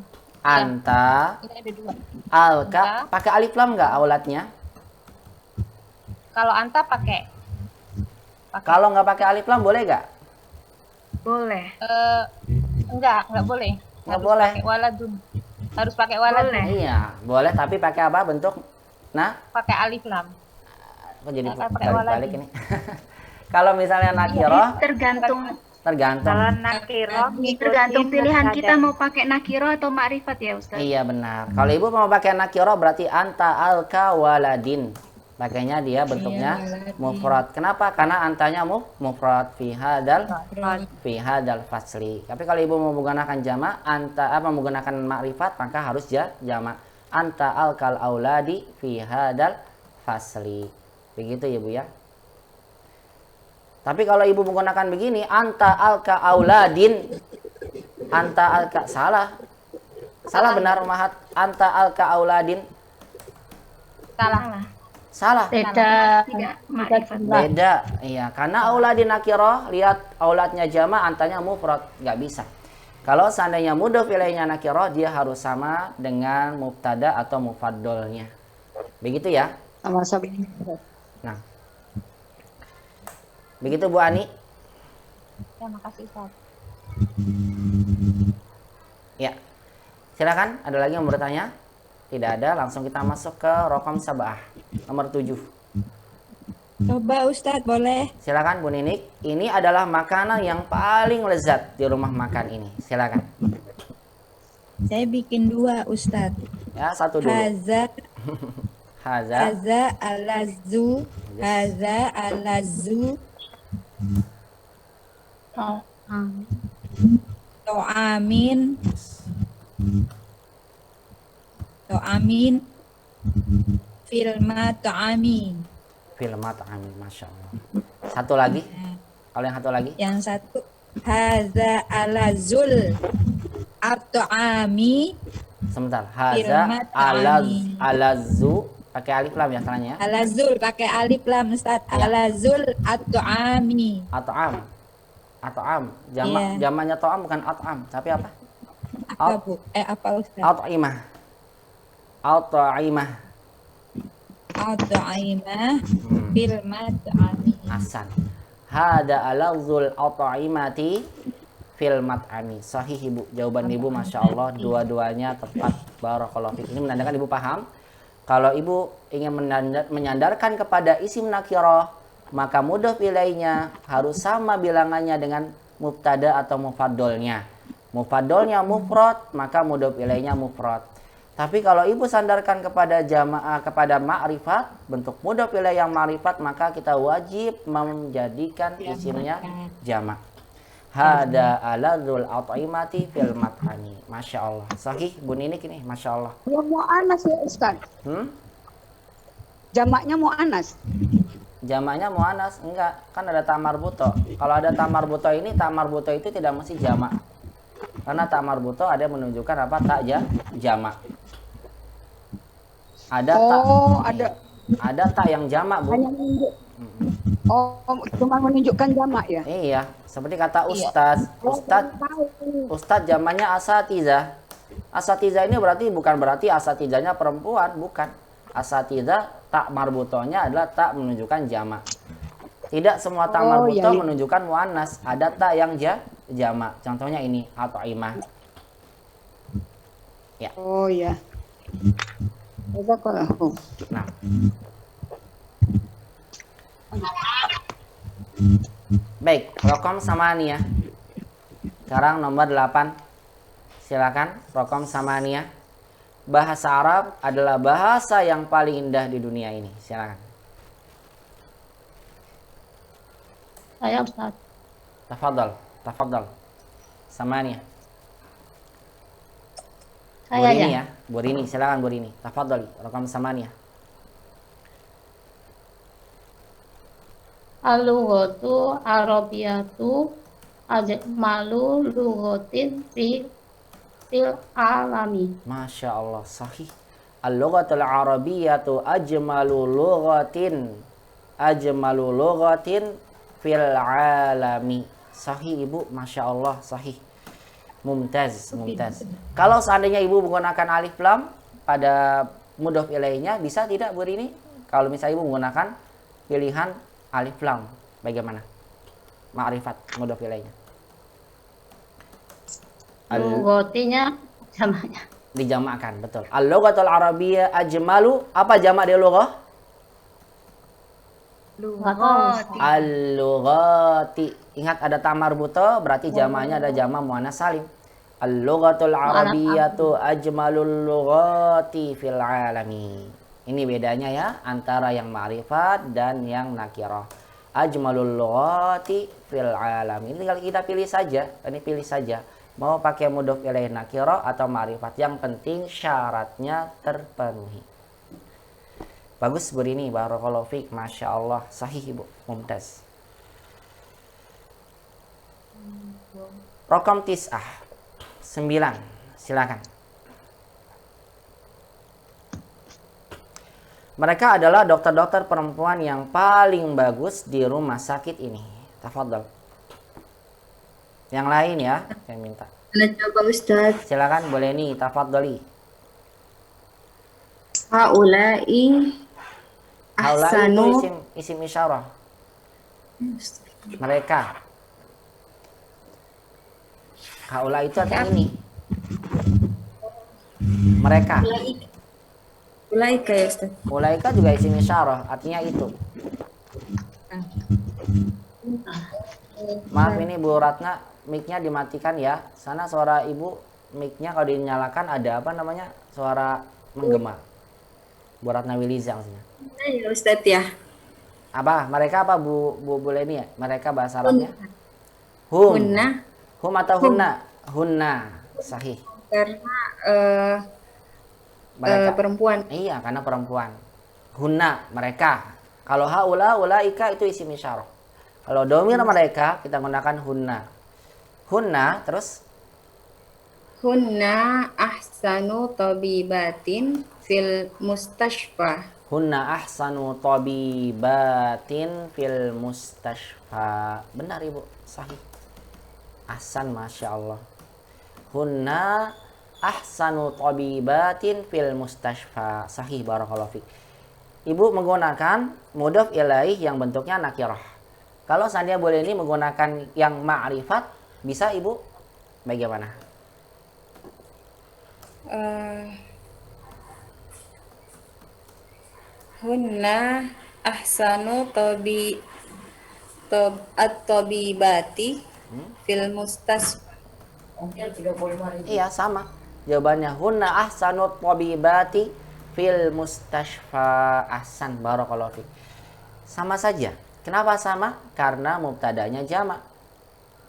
Anta Ini ada dua. alka, Anta. pakai alif lam enggak auladnya? Kalau anta pakai. Kalau nggak pakai alif lam boleh nggak? Boleh. Enggak boleh. Nggak Harus boleh. Pakai waladun. Harus pakai waladun. Boleh. Iya, boleh tapi pakai apa bentuk? Nah, Pakai alif lam. kok jadi Nggak pakai balik-balik waladun. ini? Kalau misalnya nakiroh, Tergantung tergantung. Kalau nakiroh tergantung ngikutin pilihan mubtada. kita mau pakai nakiro atau ma'rifat ya Ustaz. Iya benar. Kalau Ibu mau pakai nakiroh berarti anta alka waladin. Pakainya dia bentuknya mufrad. Kenapa? Karena antanya mufrad fi hadal fasli. Tapi kalau Ibu mau menggunakan jamak, menggunakan ma'rifat maka harus jamak. Anta alkal auladi fi hadal fasli. Begitu ya Bu ya. Tapi kalau Ibu menggunakan begini, anta alka auladin, anta alka salah benar Mahat, anta alka auladin salah. Beda. Tidak ma'rifat. Beda, iya. Karena auladin nakiroh, lihat auladnya jama, antanya mufrad, nggak bisa. Kalau seandainya mudhof ilaihnya nakiroh, dia harus sama dengan mubtada atau mufaddolnya. Begitu ya. Sama-sama. Nah, begitu Bu Ani. Ya, makasih Ustaz. Ya, silakan. Ada lagi yang bertanya? Tidak ada. Langsung kita masuk ke rokam sabah nomor 7. Coba Ustadz, boleh? Silakan Bu Ninik. Ini adalah makanan yang paling lezat di rumah makan ini. Silakan. Saya bikin 2 Ustadz. Ya, satu dulu. Haza Haza. alazu. Haza alazu. To'amin. To'amin. Filma to'ami. Filmat amin, masya Allah. Satu lagi. Kalau yang satu lagi. Yang satu. Haza alazul. At-to'ami. Sebentar. Haza Filmat amin. alazu. Pakai alif lam ya salahnya. Alazul pakai alif lam Ustaz. Ya. Alazul at-to'ami. At'am. At'am. Iya. Jamaknya to'am bukan at'am, tapi apa? Apa Bu? Apa Ustaz? At'imah. At'imah. At-to'imah. Filma to'ami. Hasan. Hada alazul at'imati fil mat'ami. Sahih Ibu. Jawaban Ibu masya Allah dua-duanya tepat. Barakallahu fiik. Ini menandakan Ibu paham. Kalau Ibu ingin menyandarkan kepada isim nakirah, maka mudhof ilaihnya harus sama bilangannya dengan mubtada atau mufaddolnya. Mufaddolnya mufrad, maka mudhof ilaihnya mufrad. Tapi kalau Ibu sandarkan kepada jamaah, kepada ma'rifat, bentuk mudhof ilaih yang ma'rifat, maka kita wajib menjadikan isimnya jamak. Hada aladzul at'imati fil mat'ami. Masya Allah. Sahih Bu Ninik ini, masya Allah. Ya mau anas ya Ustaz. Jamaknya mau anas. Jamaknya mu'anas enggak, kan ada tamar buto. Kalau ada tamar buto ini, tamar buto itu tidak mesti jamak. Karena tamar buto ada menunjukkan apa? Tak jamak. Ada tak. Oh, ada. Ada tak yang jamak, Bu. Hanya menunjuk. Oh, cuma menunjukkan jamak ya? Iya, seperti kata Iya. ustaz. Ustaz zamannya asatidzah. Asatidzah ini bukan berarti asatidahnya perempuan, bukan. Asatidzah tak marbutohnya adalah tak menunjukkan jamak. Tidak semua tak Oh, marbutoh iya, iya. menunjukkan muannas. Ada tak yang jamak. Contohnya ini at'imah. Oh ya. Jazakallahu. Nah, baik, rokom samania. Sekarang nomor 8. Silakan, rokom samania. Bahasa Arab adalah bahasa yang paling indah di dunia ini. Silakan. Saya Ustaz. Tafadhal. Samania. Saya Burini ya. ya. Burini, silakan Burini. Tafadhal, rokom samania. Al-lughatu arabiyatu ajmalu lughatin fil alami. Masya Allah, sahih. Al-lughatul arabiyyatu ajmalu lughatin fil alami. Sahih Ibu, Masya Allah, sahih. Mumtaz. Kalau seandainya Ibu menggunakan alif lam pada mudhof ilaihnya, bisa tidak Bu Rini? Kalau misalnya Ibu menggunakan pilihan alif lam, bagaimana? Ma'rifat mudhof ilaihnya. Lughatinya jamaknya. Dijamakkan, betul. Al-lughatul arabiyyah ajmalu, apa jamak dia lughah? Lughati. Al-lughati. Ingat ada tamar buto, berarti jamaknya ada jamak muannas salim. Al-lughatul arabiyyatu ajmalul lughati fil alami. Ini bedanya ya antara yang ma'rifat dan yang nakirah. Ajmalul lughati fil alami. Ini tinggal kita pilih saja. Ini pilih saja. Mau pakai mudhof ilaih nakirah atau ma'rifat. Yang penting syaratnya terpenuhi. Bagus Bu Rini, barakallahu fiik, Masya Allah, sahih Ibu, mumtaz. Rokom tis'ah 9, silakan. Mereka adalah dokter-dokter perempuan yang paling bagus di rumah sakit ini. Tafadhal. Yang lain ya, saya minta. Ana coba Ustaz. Silakan, boleh nih, tafadhali. Haulai Haula itu ahsanu. isim isyarah. Mereka. Haula itu artinya ini. Mereka. Ulaika ya Ustaz. Ulaika juga isim isyarah, artinya itu. Maaf ini Bu Ratna, mic-nya dimatikan ya. Sana suara Ibu, mic-nya kalau dinyalakan ada apa namanya? Suara menggema. Bu Ratna Wiliza maksudnya. Ya Ustaz ya. Apa? Mereka apa Bu Leni ya? Mereka bahasa Arabnya? Hum. Hunna Hum atau hunna? Hunna. Sahih. karena Mereka. perempuan. Iya, karena perempuan. Hunna, mereka. Kalau haula, ulaika itu isim isyarah. Kalau domir mereka, kita gunakan hunna. Hunna, terus Hunna ahsanu tabibatin fil mustashfa. hunna ahsanu tabibatin fil mustashfa. Benar Ibu, sahih. Ahsan, Masya Allah. Hunna ahsanu tabibatin fil mustashfa. Sahih, barakallahu fiik. Ibu menggunakan mudhof ilaih yang bentuknya nakirah. Kalau seandainya boleh ini menggunakan yang ma'rifat, bisa Ibu? Bagaimana? Hunna ahsanu at-tabibati fil mustashfa. Iya, sama. Jawabannya hunna ahsanut tabibati fil mustashfa. Ahsan, barakallahu fiik. Sama saja. Kenapa sama? Karena mubtadanya jamak.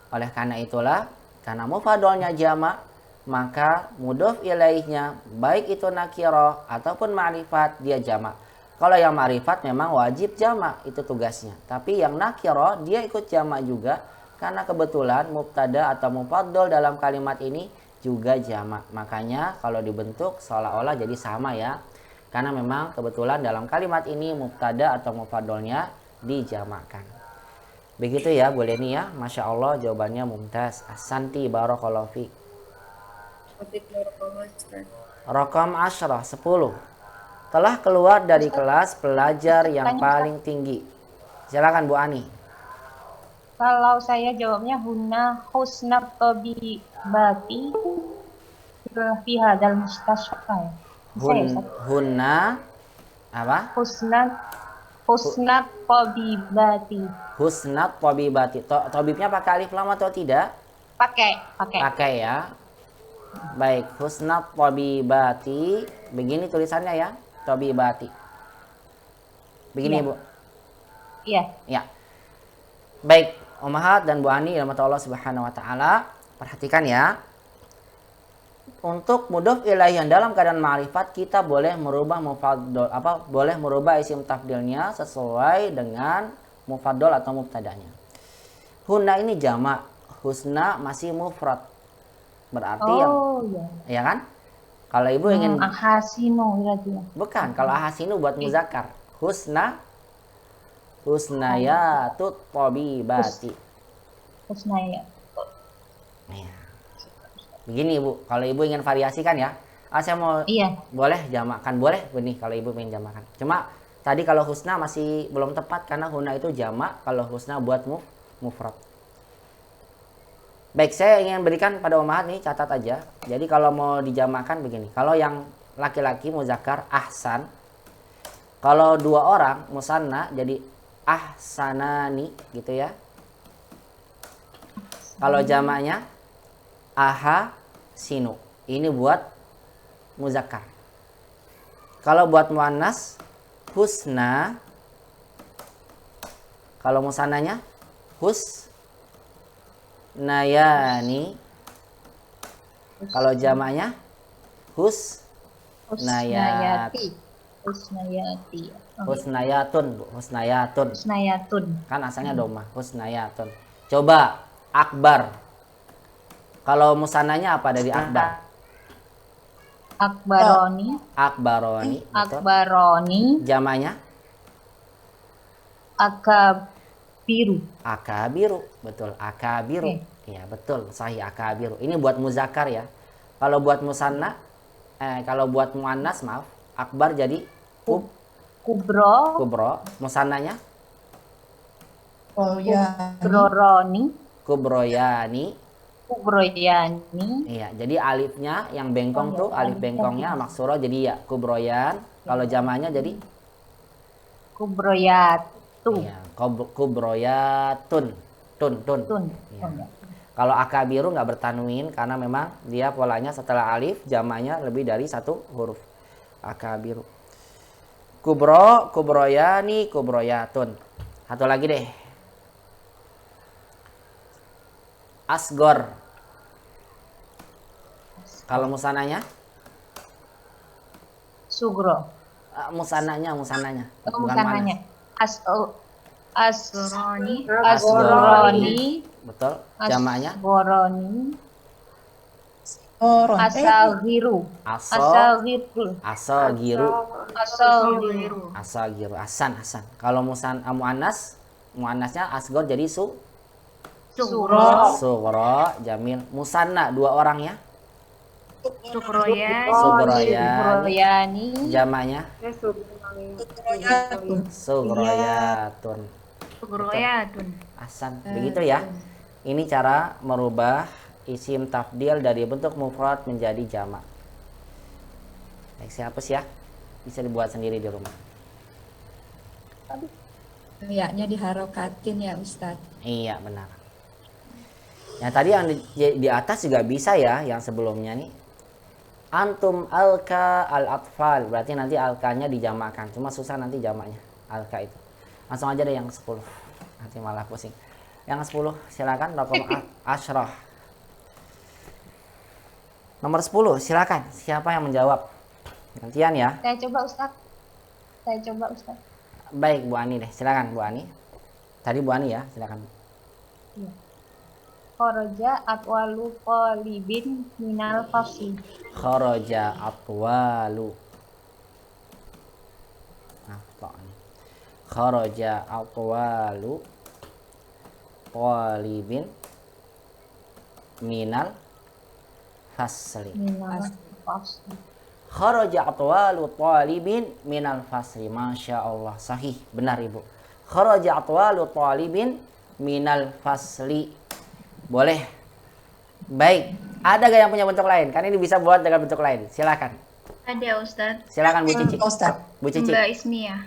Oleh karena itulah, karena mufadolnya jamak, maka mudhof ilaihnya baik itu nakirah ataupun ma'rifat dia jamak. Kalau yang ma'rifat memang wajib jamak, itu tugasnya. Tapi yang nakirah dia ikut jamak juga karena kebetulan mubtada atau mufaddal dalam kalimat ini juga jamak. Makanya kalau dibentuk seolah-olah jadi sama ya. Karena memang kebetulan dalam kalimat ini mubtada atau mufaddalnya dijamakkan. Begitu ya Bu Leni ya. Masya Allah jawabannya mumtaz. Ahsanti barakallahu fiik. Raqam 10. Telah keluar dari kelas pelajar yang paling tinggi. Silakan Bu Ani. Kalau saya jawabnya hunna husnat tabibati fi hadal mustasfa. Bisa ya, Ustaz? Hunna apa? Husnat tabibati. Husnat tabibati. Tabibnya pakai alif lam atau tidak? Pakai. Pakai ya. Baik, husnat tabibati. Begini tulisannya ya, tabibati. Begini Ya. Bu. Iya. Ya. Baik, Ummahat dan Bu Ani rahmat Allah Subhanahu wa taala, perhatikan ya. Untuk mudhof ilaih yang dalam keadaan ma'rifat kita boleh merubah mufaddal boleh merubah isim tafdilnya sesuai dengan mufaddal atau mubtadanya. Hunna ini jamak, husna masih mufrad. Berarti ya kan? Kalau Ibu ingin ahasinu berarti ya. bukan, kalau ahasinu buat muzakkar. Husnayatut tabibati. Husnaya. Ya. Begini Ibu, kalau Ibu ingin variasikan ya. Saya mau boleh jamakkan, boleh benih kalau Ibu ingin jamakkan. Cuma tadi kalau husna masih belum tepat karena huna itu jamak, kalau husna buat mufrad. Baik, saya ingin berikan pada ummahat nih, catat aja. Jadi kalau mau dijamakkan begini. Kalau yang laki-laki muzakkar ahsan. Kalau dua orang musanna jadi ahsanani gitu ya. Kalau jamaknya ahasinu. Ini buat muzakkar. Kalau buat muannas husna. Kalau musannanya husnayani. Kalau jamaknya husnayati. Husnayatun, Bu. Husnayatun. Kan asalnya doma, husnayatun. Coba akbar. Kalau musannanya apa dari akbar? Akbaroni. Akbaroni. Betul. Akbaroni. Jamaknya akabiru. Akabiru, betul. Akabiru. Iya, betul. Sahih akabiru. Ini buat muzakkar ya. Kalau buat musanna kalau buat muannas maaf, akbar jadi kubro. Musannanya Kubroroni. kubroyani. Kubroyani. Iya, jadi alifnya yang bengkong tuh, alif bengkongnya maksuro jadi ya kubroyan. Kalau jamaknya jadi kubroyatu. iya, kubroyatun. Tun. Iya. Kalau akabiru nggak bertanwin karena memang dia polanya setelah alif jamaknya lebih dari satu huruf. Akabiru. Kubro, kubroyani, kubroyatun. Satu lagi deh. Asgor. Kalau musananya? Sugro. Musananya. Bukan Musananya. Asgoroni. Betul. Jamaknya? Asgoroni. Asagiru. Asagiru. Asan. Kalau muannasnya asgor jadi Sugro. Jamil. Musanna dua orang ya. Sugroyani. Jamaknya Sugroyatun. Asan. Begitu ya. Ini cara merubah isim tafdil dari bentuk mufrad menjadi jamak. Baik, saya hapus ya. Bisa dibuat sendiri di rumah. Kayaknya diharokatin ya Ustadz. Iya, benar. Yang tadi yang di atas juga bisa ya, yang sebelumnya nih. Antum alka al-atfal, berarti nanti alkanya dijamakkan. Cuma susah nanti jamaknya, alka itu. Langsung aja deh yang 10. Nanti malah pusing. Yang 10, silakan raqam asyrah. Nomor 10, silakan. Siapa yang menjawab? Gantian ya. Saya coba Ustaz. Baik, Bu Ani deh. Silakan Bu Ani. Tadi Bu Ani ya, silakan. Iya. Kharaja atwalu qalibin minal fasli. Kharaja atwalu. Kharaja atwalu talibin minal fasli. Minal fasli. Kharaja atwalu talibin minal fasli. Masya Allah, sahih, benar ibu. Kharaja atwalu talibin minal fasli. Boleh. Baik, ada gak yang punya bentuk lain? Kan ini bisa buat dengan bentuk lain. Silakan. Ada Ustadz. Silakan Bu Cici. Ustaz. Bu Cici, Jumlah ismiyah.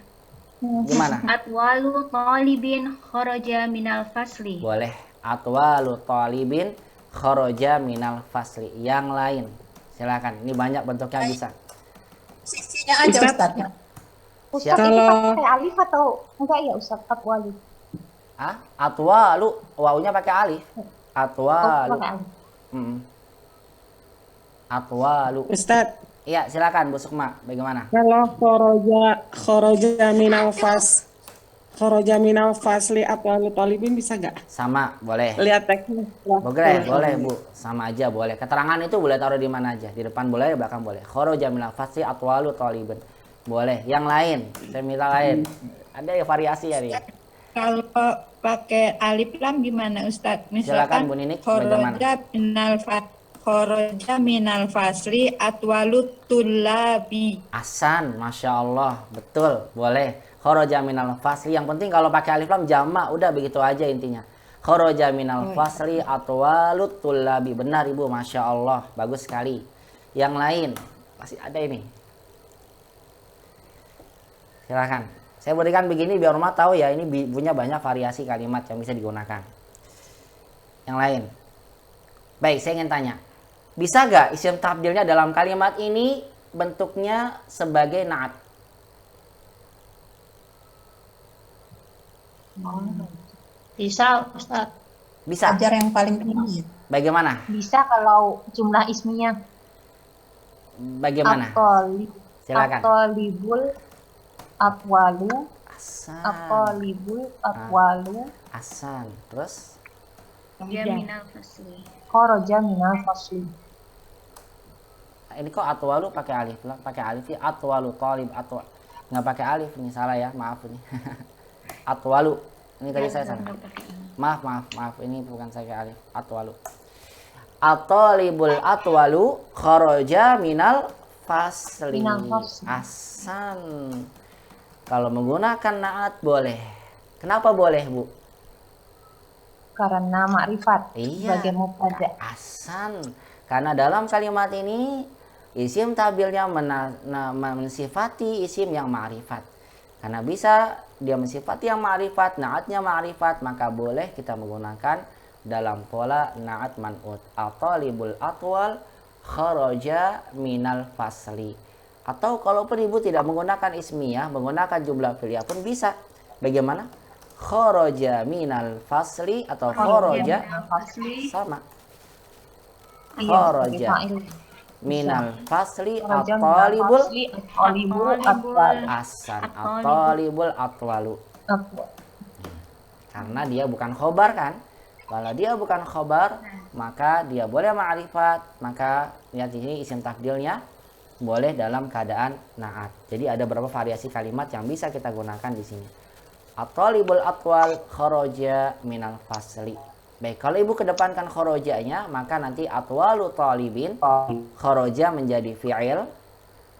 gimana? Atwalu talibin kharaja minal fasli. Boleh. Atwalu talibin kharaja minal fasli. Yang lain. Silakan. Ini banyak bentuknya bisa. Sisinya aja Ustaz. Ustaz itu Kalau- pakai alif atau enggak ya Ustaz? Atwali. Ah, atwalu, wawunya pakai alif. Atwalu. pakai alif. Atwalu. Ustadz, Iya, silakan Bu Sukma. Bagaimana? kalau khoroja minal fasli atwalu talibin bisa gak? Sama, boleh. Lihat teksnya. Boleh Bu. Sama aja boleh. Keterangan itu boleh taruh di mana aja. Di depan boleh, di belakang boleh. Kharaja minal fasli atwalu talibin. Boleh. Yang lain, saya minta lain. Ada ya variasi ya nih. Kalau pakai alif lam gimana Ustadz? Silakan Bu Ninik, bagaimana? Khoroja minal fasli atwalu tulabi. Asan, Masya Allah. Betul, boleh. Kharaja minal fasli. Yang penting kalau pakai alif lam jamak, udah begitu aja intinya. Kharaja minal fasli atwalu tulabi. Benar Ibu, Masya Allah. Bagus sekali. Yang lain, masih ada ini. Silakan. Saya berikan begini biar rumah tahu ya, ini punya banyak variasi kalimat yang bisa digunakan. Yang lain. Baik, saya ingin tanya. Bisa gak isim tabdilnya dalam kalimat ini bentuknya sebagai na'at? Bisa Ustaz. Bisa. Ajar yang paling tinggi. Bagaimana? Bisa kalau jumlah isminya. Bagaimana? Silakan. Atolibul atwalu. Asan. Atolibul atwalu. Asan. Terus? Minal fasli. Kharaja minal fasli. Ini kok atwalu pakai alif lah, pakai alif ya. Atwalu talib atwal. Nggak pakai alif ini, salah ya, maaf ini. Atwalu. Ini tadi saya salah. Maaf, ini bukan saya pakai alif. Atwalu. At-talibul atwalu kharaja minal fasli. Minal fasli. Asan. Kalau menggunakan naat boleh. Kenapa boleh, Bu? Karena makrifat Iya. sebagai mubtada. Asan. Karena dalam kalimat ini isim tabdilnya mensifati isim yang ma'rifat. Karena bisa dia mensifati yang ma'rifat, naatnya ma'rifat, maka boleh kita menggunakan dalam pola naat man'ut. At-talibul atwal kharaja minal fasli. Atau kalaupun ibu tidak menggunakan ismiyah, menggunakan jumlah fi'liyah pun bisa. Bagaimana? Kharaja minal fasli atau kharaja sama. Kharaja minal fasli at-talibul asan at-talibul atwalu. Karena dia bukan khobar kan? Kalau dia bukan khobar, maka dia boleh ma'rifat, maka lihat di sini isim takdilnya boleh dalam keadaan naat. Jadi ada beberapa variasi kalimat yang bisa kita gunakan di sini. At-talibul atwal kharaja minal fasli. Baik, kalau ibu kedepankan kharajanya, maka nanti atwalu talibin kharaja menjadi fi'il.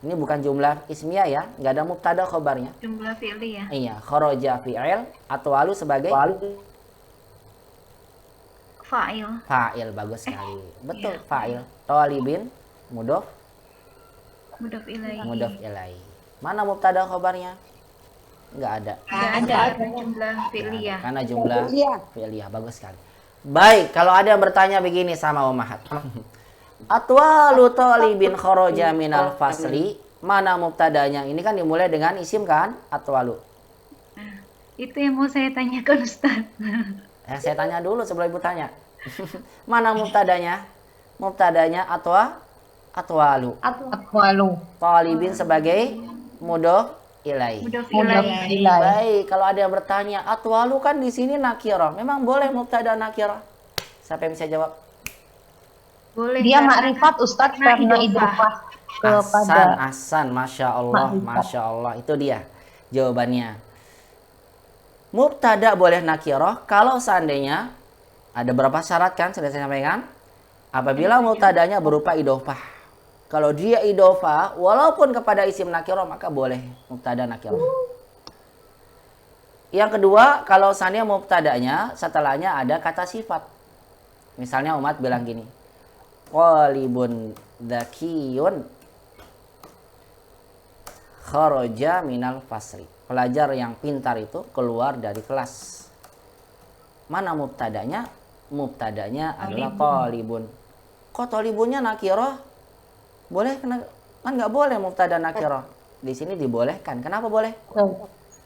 Ini bukan jumlah ismiyah ya, nggak ada mubtada khobarnya. Jumlah fi'li ya. Iya, kharaja fi'il, atwalu sebagai Fa'il. fa'il. Bagus sekali. Betul, fa'il. Talibin mudhof Mudhof ilaihi. mudhof ilaihi. Mana mubtada khobarnya? Nggak ada. Nggak ada jumlah fi'li ya. Karena jumlah Iya. fi'liyah. Bagus sekali. Baik, kalau ada yang bertanya begini sama Ummahat. Atwalu talibin kharaja minal fasli. Mana mubtadanya? Ini kan dimulai dengan isim kan? Atwalu. Itu yang mau saya tanyakan Ustaz. Saya tanya dulu sebelum ibu tanya. Mana mubtadanya? Mubtadanya atwalu. Atwalu. Talibin sebagai mudhof ilaihi. Mudhof Mudhof ilaihi. ilaihi. Baik, kalau ada yang bertanya, atwalu kan di sini nakirah. Memang boleh mubtada nakirah? Siapa yang bisa jawab? Boleh. Dia karena- makrifat Ustadz karena idhofah kepada Asan, Masya Allah, Makrifat. Masya Allah. Itu dia jawabannya. Mubtada boleh nakiroh kalau seandainya ada berapa syarat kan sudah saya sampaikan. Apabila mubtadanya berupa idofah. Kalau dia idofah walaupun kepada isim nakiroh maka boleh mubtada nakiroh. Yang kedua, kalau seandainya mubtadanya setelahnya ada kata sifat. Misalnya Umat bilang gini. Qalibun dzakiyun kharaja minal fasri. Pelajar yang pintar itu keluar dari kelas. Mana mubtadanya? Mubtadanya adalah qalibun. Kok qalibunnya nakirah? Boleh kan nggak boleh mubtada nakirah. Di sini dibolehkan. Kenapa boleh?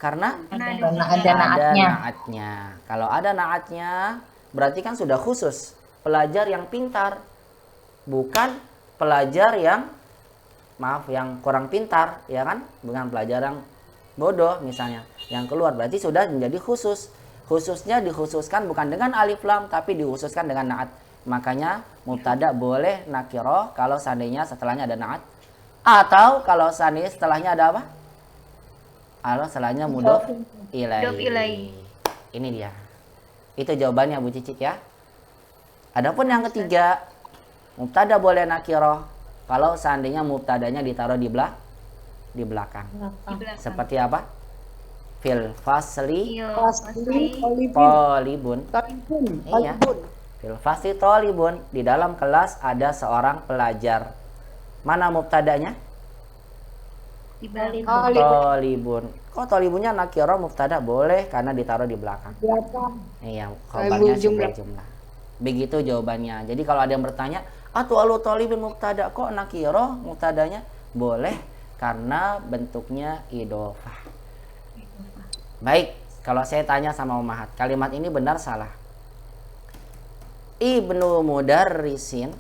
Karena Karena ada ada naatnya. naatnya. Kalau ada naatnya, berarti kan sudah khusus. Pelajar yang pintar. Bukan pelajar yang, yang kurang pintar. Ya kan? Bukan pelajar yang bodoh misalnya. Yang keluar. Berarti sudah menjadi khusus. Khususnya dikhususkan bukan dengan alif lam, tapi dikhususkan dengan naat. Makanya mubtada boleh nakiroh kalau seandainya setelahnya ada naat. Atau kalau seandainya setelahnya ada apa? Kalau setelahnya mudhof ilaihi. Ini dia. Itu jawabannya Bu Cicik ya. Adapun yang ketiga, mubtada boleh nakiroh kalau seandainya mubtadanya ditaruh di belakang. Seperti apa? Fil fasli talibun. Iya. Fil fasli talibun. Di dalam kelas ada seorang pelajar. Mana mubtadanya? Di balik. Talibun. Kok talibunnya nakirah mubtada? Boleh karena ditaruh di belakang. Iya, khabarnya sebuah jumlah. Begitu jawabannya. Jadi kalau ada yang bertanya, atwalu talibun mubtada, kok nakirah mubtadanya? Boleh karena bentuknya idofah. Baik, kalau saya tanya sama Umahat, kalimat ini benar salah? Ibnu Mudarrisin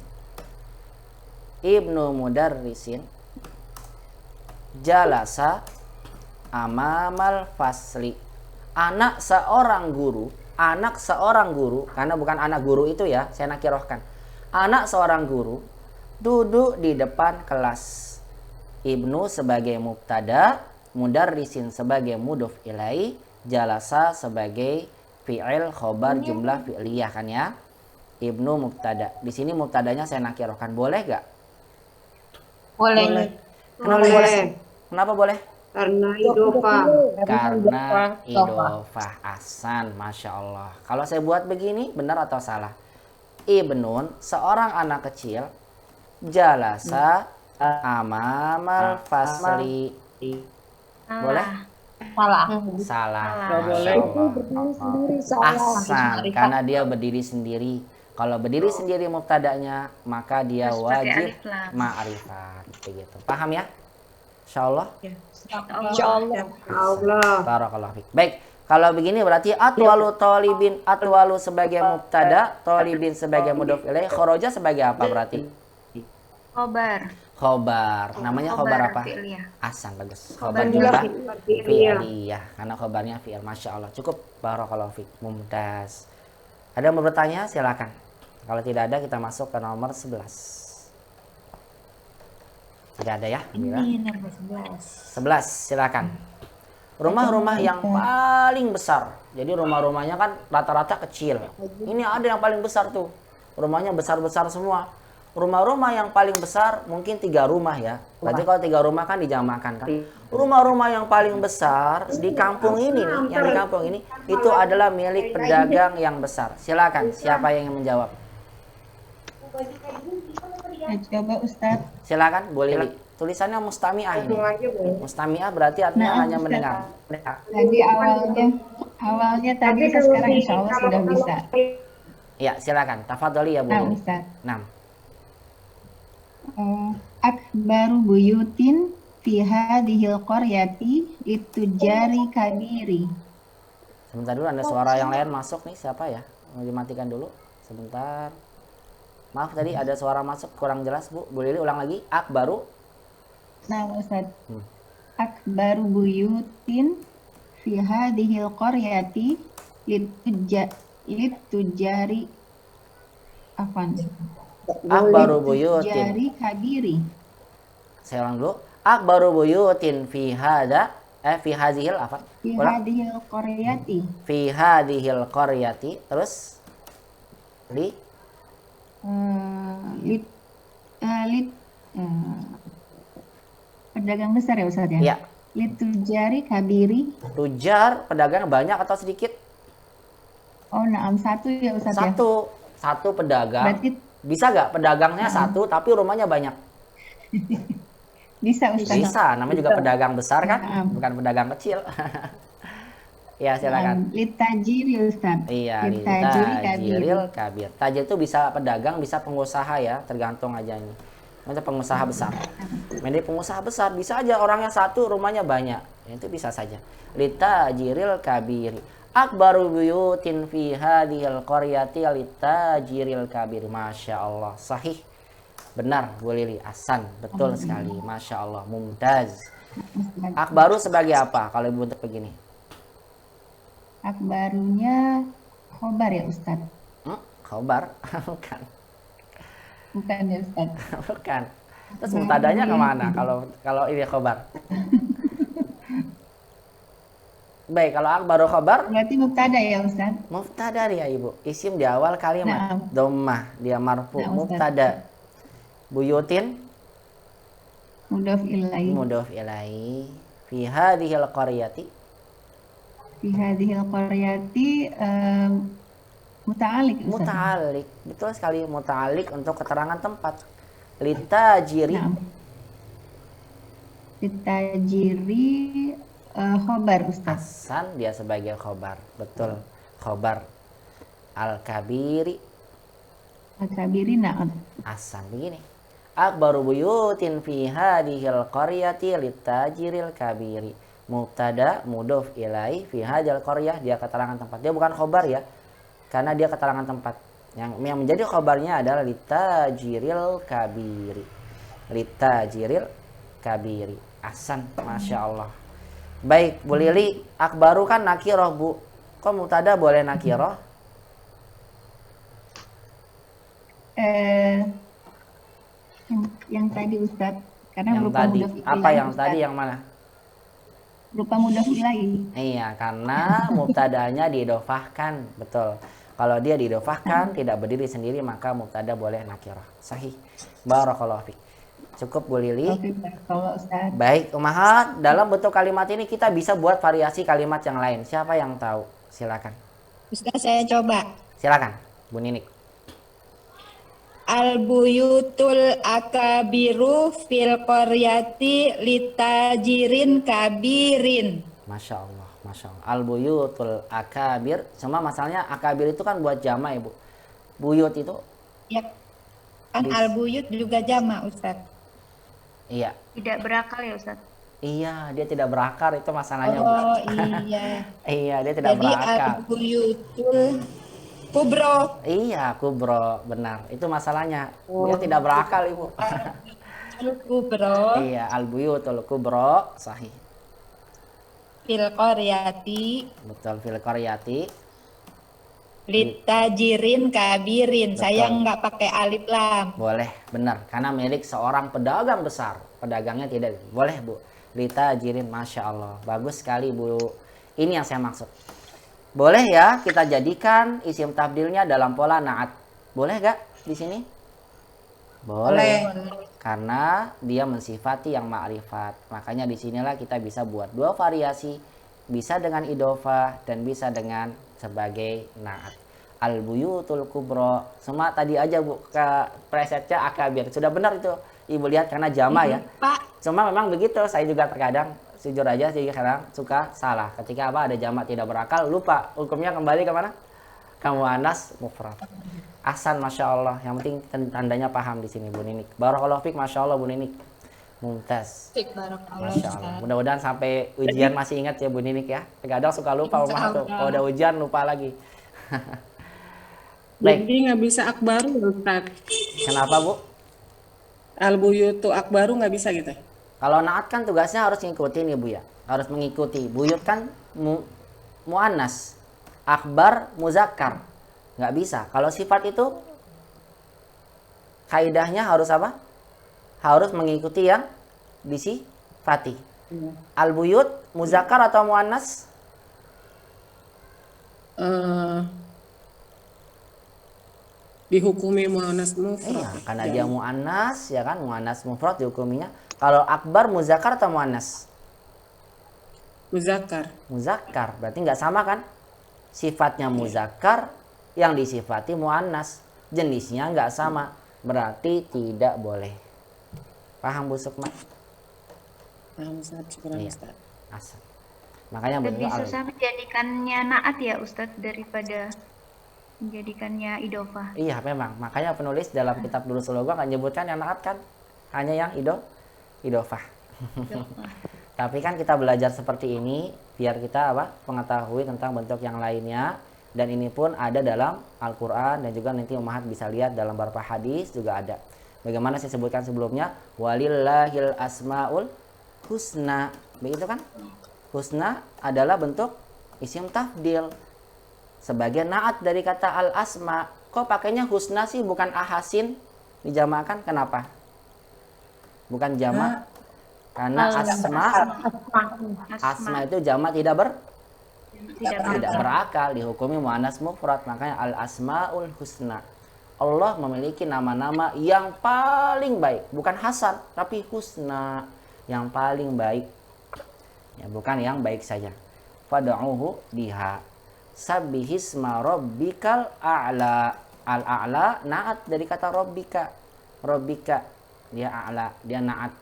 jalasa amamal fasli. Anak seorang guru, karena bukan anak guru itu ya, saya nakirohkan. Anak seorang guru duduk di depan kelas. Ibnu sebagai mubtada, mudarrisin sebagai mudhof ilai, jalasa sebagai fi'il khobar jumlah fi'liyah kan ya. Ibnu mubtada. Di sini mubtadanya saya nakirohkan. Boleh gak? Boleh. Kenapa boleh? Kenapa boleh? Karena idofah. Karena idofah. Ahsan, Masya Allah. Kalau saya buat begini, benar atau salah? Ibnun, seorang anak kecil, jalasa amamal fasli. Boleh? Salah. Salah. Nggak boleh. Ahsan, karena dia berdiri sendiri. Kalau berdiri sendiri mubtadanya, maka dia Harus pakai wajib alif lam. ma'rifat. Begitu. Paham ya? Insyaallah. Allah. Barakallahu fiik. Baik, kalau begini berarti atwalu talibin, atwalu sebagai mubtada, talibin sebagai mudhof ilaih, kharaja sebagai apa berarti? Khobar. Khobar. Namanya khobar apa? fi'liyah. Ahsan, bagus. Khobar Khobar jumlah Fi'liyah. fi'liyah. Karena khobarnya fi'il. Masya Allah. Cukup. Barakallahu fiik. Mumtaz. Ada yang mau bertanya? Silakan. Kalau tidak ada, kita masuk ke nomor 11. Tidak ada ya? Ini nomor 11. 11, silakan. Rumah-rumah yang paling besar. Jadi rumah-rumahnya kan rata-rata kecil. Ini ada yang paling besar tuh. Rumahnya besar-besar semua. Rumah-rumah yang paling besar mungkin 3 rumah ya. Berarti kalau 3 rumah kan dijamakan kan. Rumah-rumah yang paling besar di kampung ini nih, yang di kampung ini itu adalah milik pedagang yang besar. Silakan, siapa yang ingin menjawab? Coba Ustadz. Silakan, boleh. Tulisannya mustami'ah ini. Mustami'ah berarti artinya hanya Ustadz. mendengar. Tadi awalnya tadi sekarang insya Allah sudah bisa. Ya, silakan. Tafadholi ya, Bu. Nah Lili. Ustadz. Nah, Akbaru buyutin fi hadhil qaryati litujari kabiri. sebentar dulu ada suara yang lain masuk nih. Siapa ya? Mau dimatikan dulu. Sebentar. Maaf tadi ada suara masuk kurang jelas, Bu. Bu Lili ulang lagi. Akbaru. Nah Ustadz. Akbaru buyutin fi hadhil qaryati litujari afan. Akbaru buyutin. Litujari kabiri. Saya ulang dulu. Akbaru buyutin fi hada Fi hadhil apa? Fi Ulang. hadhil qaryati. Fi hadhil qaryati. Terus li Lit lit pedagang besar ya Ustaz ya? ya, Litujari kabiri. tujar pedagang banyak atau sedikit? Oh, na'am, satu ya Ustaz ya? Satu pedagang. Berarti Bisa nggak pedagangnya satu tapi rumahnya banyak? bisa Ustaz. Bisa, namanya juga pedagang besar kan, Naam. bukan pedagang kecil. Ya silakan. Litajiri Ustaz. Iya, Litajiri kabiri. tajiril kabir. Tajir itu bisa pedagang, bisa pengusaha ya, tergantung aja ini. Nanti pengusaha besar. Menjadi pengusaha besar bisa aja orangnya satu, rumahnya banyak. Itu bisa saja. Litajiril kabiri. Akbaru buyutin fi hadhil qaryati litajiril kabir. Masya Allah, sahih. Benar, Bu Lili. Ahsan, betul sekali. Masya Allah, mumtaz. Akbaru sebagai apa kalau ibu untuk begini? Akbarunya khobar ya Ustaz? Khobar? Bukan. Bukan ya Ustaz? Bukan. Terus mubtadanya kemana kalau ini khobar? Baik, kalau akbaru khobar, Berarti mubtada ya Ustaz? mubtada ya ibu. Isim di awal kalimat. Naam. Dhammah, dia marfu. Naam, Ustaz. Mubtada. Buyutin, Mudhof ilaihi. mudhof ilaihi. Fi hadhil qaryati. Fi hadhil qaryati muta'alliq Ustaz. Muta'alliq. Betul sekali, muta'alliq untuk keterangan tempat. Litajiri. Naam. Litajiri khobar Ustaz. Hasan dia sebagai khobar. Betul. Khobar. Al-kabiri. Al-kabiri na'am. Hasan begini. Akbaru buyutin fi hadhil qaryati litajiril kabiri. Mubtada mudhof ilai fi hadhil qaryah, dia keterangan tempat. Dia bukan khobar ya. Karena dia keterangan tempat. Yang menjadi khobarnya adalah litajiril kabiri. Litajiril kabiri. Ahsan, Masya Allah. Baik, Bu Lili, akbaru kan nakiroh, Bu. Kok mubtada boleh nakiroh? Yang tadi Ustaz, karena Yang berupa tadi. mudhof Apa ilaihi, yang Ustaz. tadi, yang mana? Berupa mudhof ilaihi. Iya, karena mubtadanya diidofahkan, betul. Kalau dia diidofahkan, tidak berdiri sendiri, maka mubtada boleh nakirah. Sahih. Barakallahu fiik. Cukup, Bu Lili. Oke, kalau Ustaz. Baik, Umahat, dalam bentuk kalimat ini kita bisa buat variasi kalimat yang lain. Siapa yang tahu? Silakan. Ustaz, saya coba. Silakan, Bu Ninik. Al-buyutul akabiru fil qaryati litajirin kabirin. Masya Allah, Masya Allah. Al-buyutul akabir. Cuma masalahnya akabir itu kan buat jama, Ibu. Buyut itu, Ya, kan al-buyut juga jama Ustaz. iya. Tidak berakal ya Ustaz? Iya, dia tidak berakar, itu masalahnya, Bu. Oh iya. Iya, dia tidak Jadi berakar. al-buyutul kubro. Iya, kubro, benar. Itu masalahnya. Dia tidak berakal, Ibu. Kubro Iya, al-buyutul kubro, sahih. fil qaryati Betul, fil qaryati. litajirin kabirin. Saya Betul. nggak pakai alif lam. Boleh, benar. Karena milik seorang pedagang besar. Pedagangnya tidak. Boleh, Bu. Litajirin, Masya Allah. Bagus sekali, Bu. Ini yang saya maksud. Boleh ya kita jadikan isim tabdilnya dalam pola naat. Boleh gak di sini? Boleh. Karena dia mensifati yang ma'rifat. Makanya disinilah kita bisa buat dua variasi. Bisa dengan idofah dan bisa dengan sebagai naat. Al-buyutul kubro. Semua tadi aja, Bu, ke presetnya akabir. Sudah benar itu. Ibu lihat karena jama ya. Pak, Cuma memang begitu. Saya juga terkadang jujur aja sih kadang suka salah. Ketika apa ada jamak tidak berakal, lupa. Hukumnya kembali ke mana? Ke muannas mufrad. Ahsan, Masya Allah. Yang penting tandanya paham di sini, Bu Ninik. Barakallahu fiik, Masya Allah, Bu Ninik. Mumtaz. Masya Allah. Mudah-mudahan sampai ujian masih ingat ya, Bu Ninik ya. Kadang suka lupa Umar tuh. Kalau udah ujian lupa lagi. Baik. Jadi nggak bisa akbaru, Ustaz. Kenapa, Bu? Al-buyutu akbaru nggak bisa gitu. Kalau naat kan tugasnya harus ngikutin, Ibu ya. Harus mengikuti. Buyut kan muannas. Akbar muzakkar. Nggak bisa. Kalau sifat itu kaidahnya harus apa? Harus mengikuti yang disifati. Al-buyut muzakkar atau muannas? Eh, dihukumi muannas mufrad. Iya, karena dia muannas ya kan, muannas mufrad dihukuminya. Kalau akbar muzakkar atau muannas? Muzakkar. Muzakkar, berarti nggak sama kan? Sifatnya muzakkar, yang disifati muannas, jenisnya nggak sama, berarti tidak boleh. Paham Bu Sukma? Paham Ustaz, syukuran Iya. Ustaz. Asal. Makanya Lebih betul susah menjadikannya naat ya Ustadz daripada menjadikannya idofah. Iya memang, makanya penulis dalam kitab Durusul Lugah nggak nyebutkan yang naat kan, hanya yang idofah. Tapi kan kita belajar seperti ini biar kita mengetahui tentang bentuk yang lainnya, dan ini pun ada dalam Al-Qur'an, dan juga nanti Ummahat bisa lihat dalam beberapa hadis juga ada. Bagaimana saya sebutkan sebelumnya, walillahil asmaul husna. Begitu kan? Husna adalah bentuk isim tafdil sebagai naat dari kata al-asma. Kok pakainya husna sih bukan ahasin dijamakkan? Kenapa? Bukan jamak. Karena asma itu jamak tidak berakal, dihukumi muannas mufrad, makanya al-asmaul husna. Allah memiliki nama-nama yang paling baik, bukan hasan tapi husna, yang paling baik. Ya, bukan yang baik saja. Fad'uhu biha. Sabbihisma rabbikal a'la. Al-a'la naat dari kata rabbika. Rabbika dia a'la, dia naat.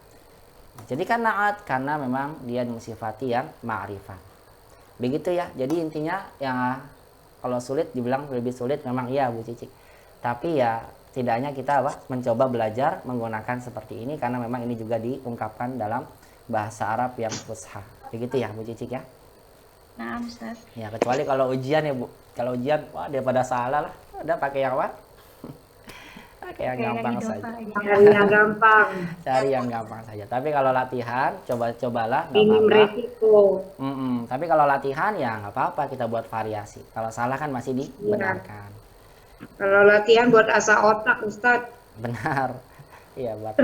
Jadi kan naat karena memang dia mensifati yang ma'rifat. Begitu ya. Jadi intinya yang kalau sulit dibilang lebih sulit memang iya Bu Cici. Tapi ya tidaknya kita mencoba belajar menggunakan seperti ini karena memang ini juga diungkapkan dalam bahasa Arab yang fusha. Begitu ya Bu Cici ya. Nah Ustaz. Ya kecuali kalau ujian ya Bu. Kalau ujian wah daripada salah lah. Udah pakai yang apa? Pakai yang gampang saja. Cari yang gampang. Cari yang gampang saja. Tapi kalau latihan cobalah. Minim resiko. Tapi kalau latihan ya nggak apa-apa, kita buat variasi. Kalau salah kan masih dibenarkan. Kalau latihan buat asah otak Ustadz. Benar. Iya buat.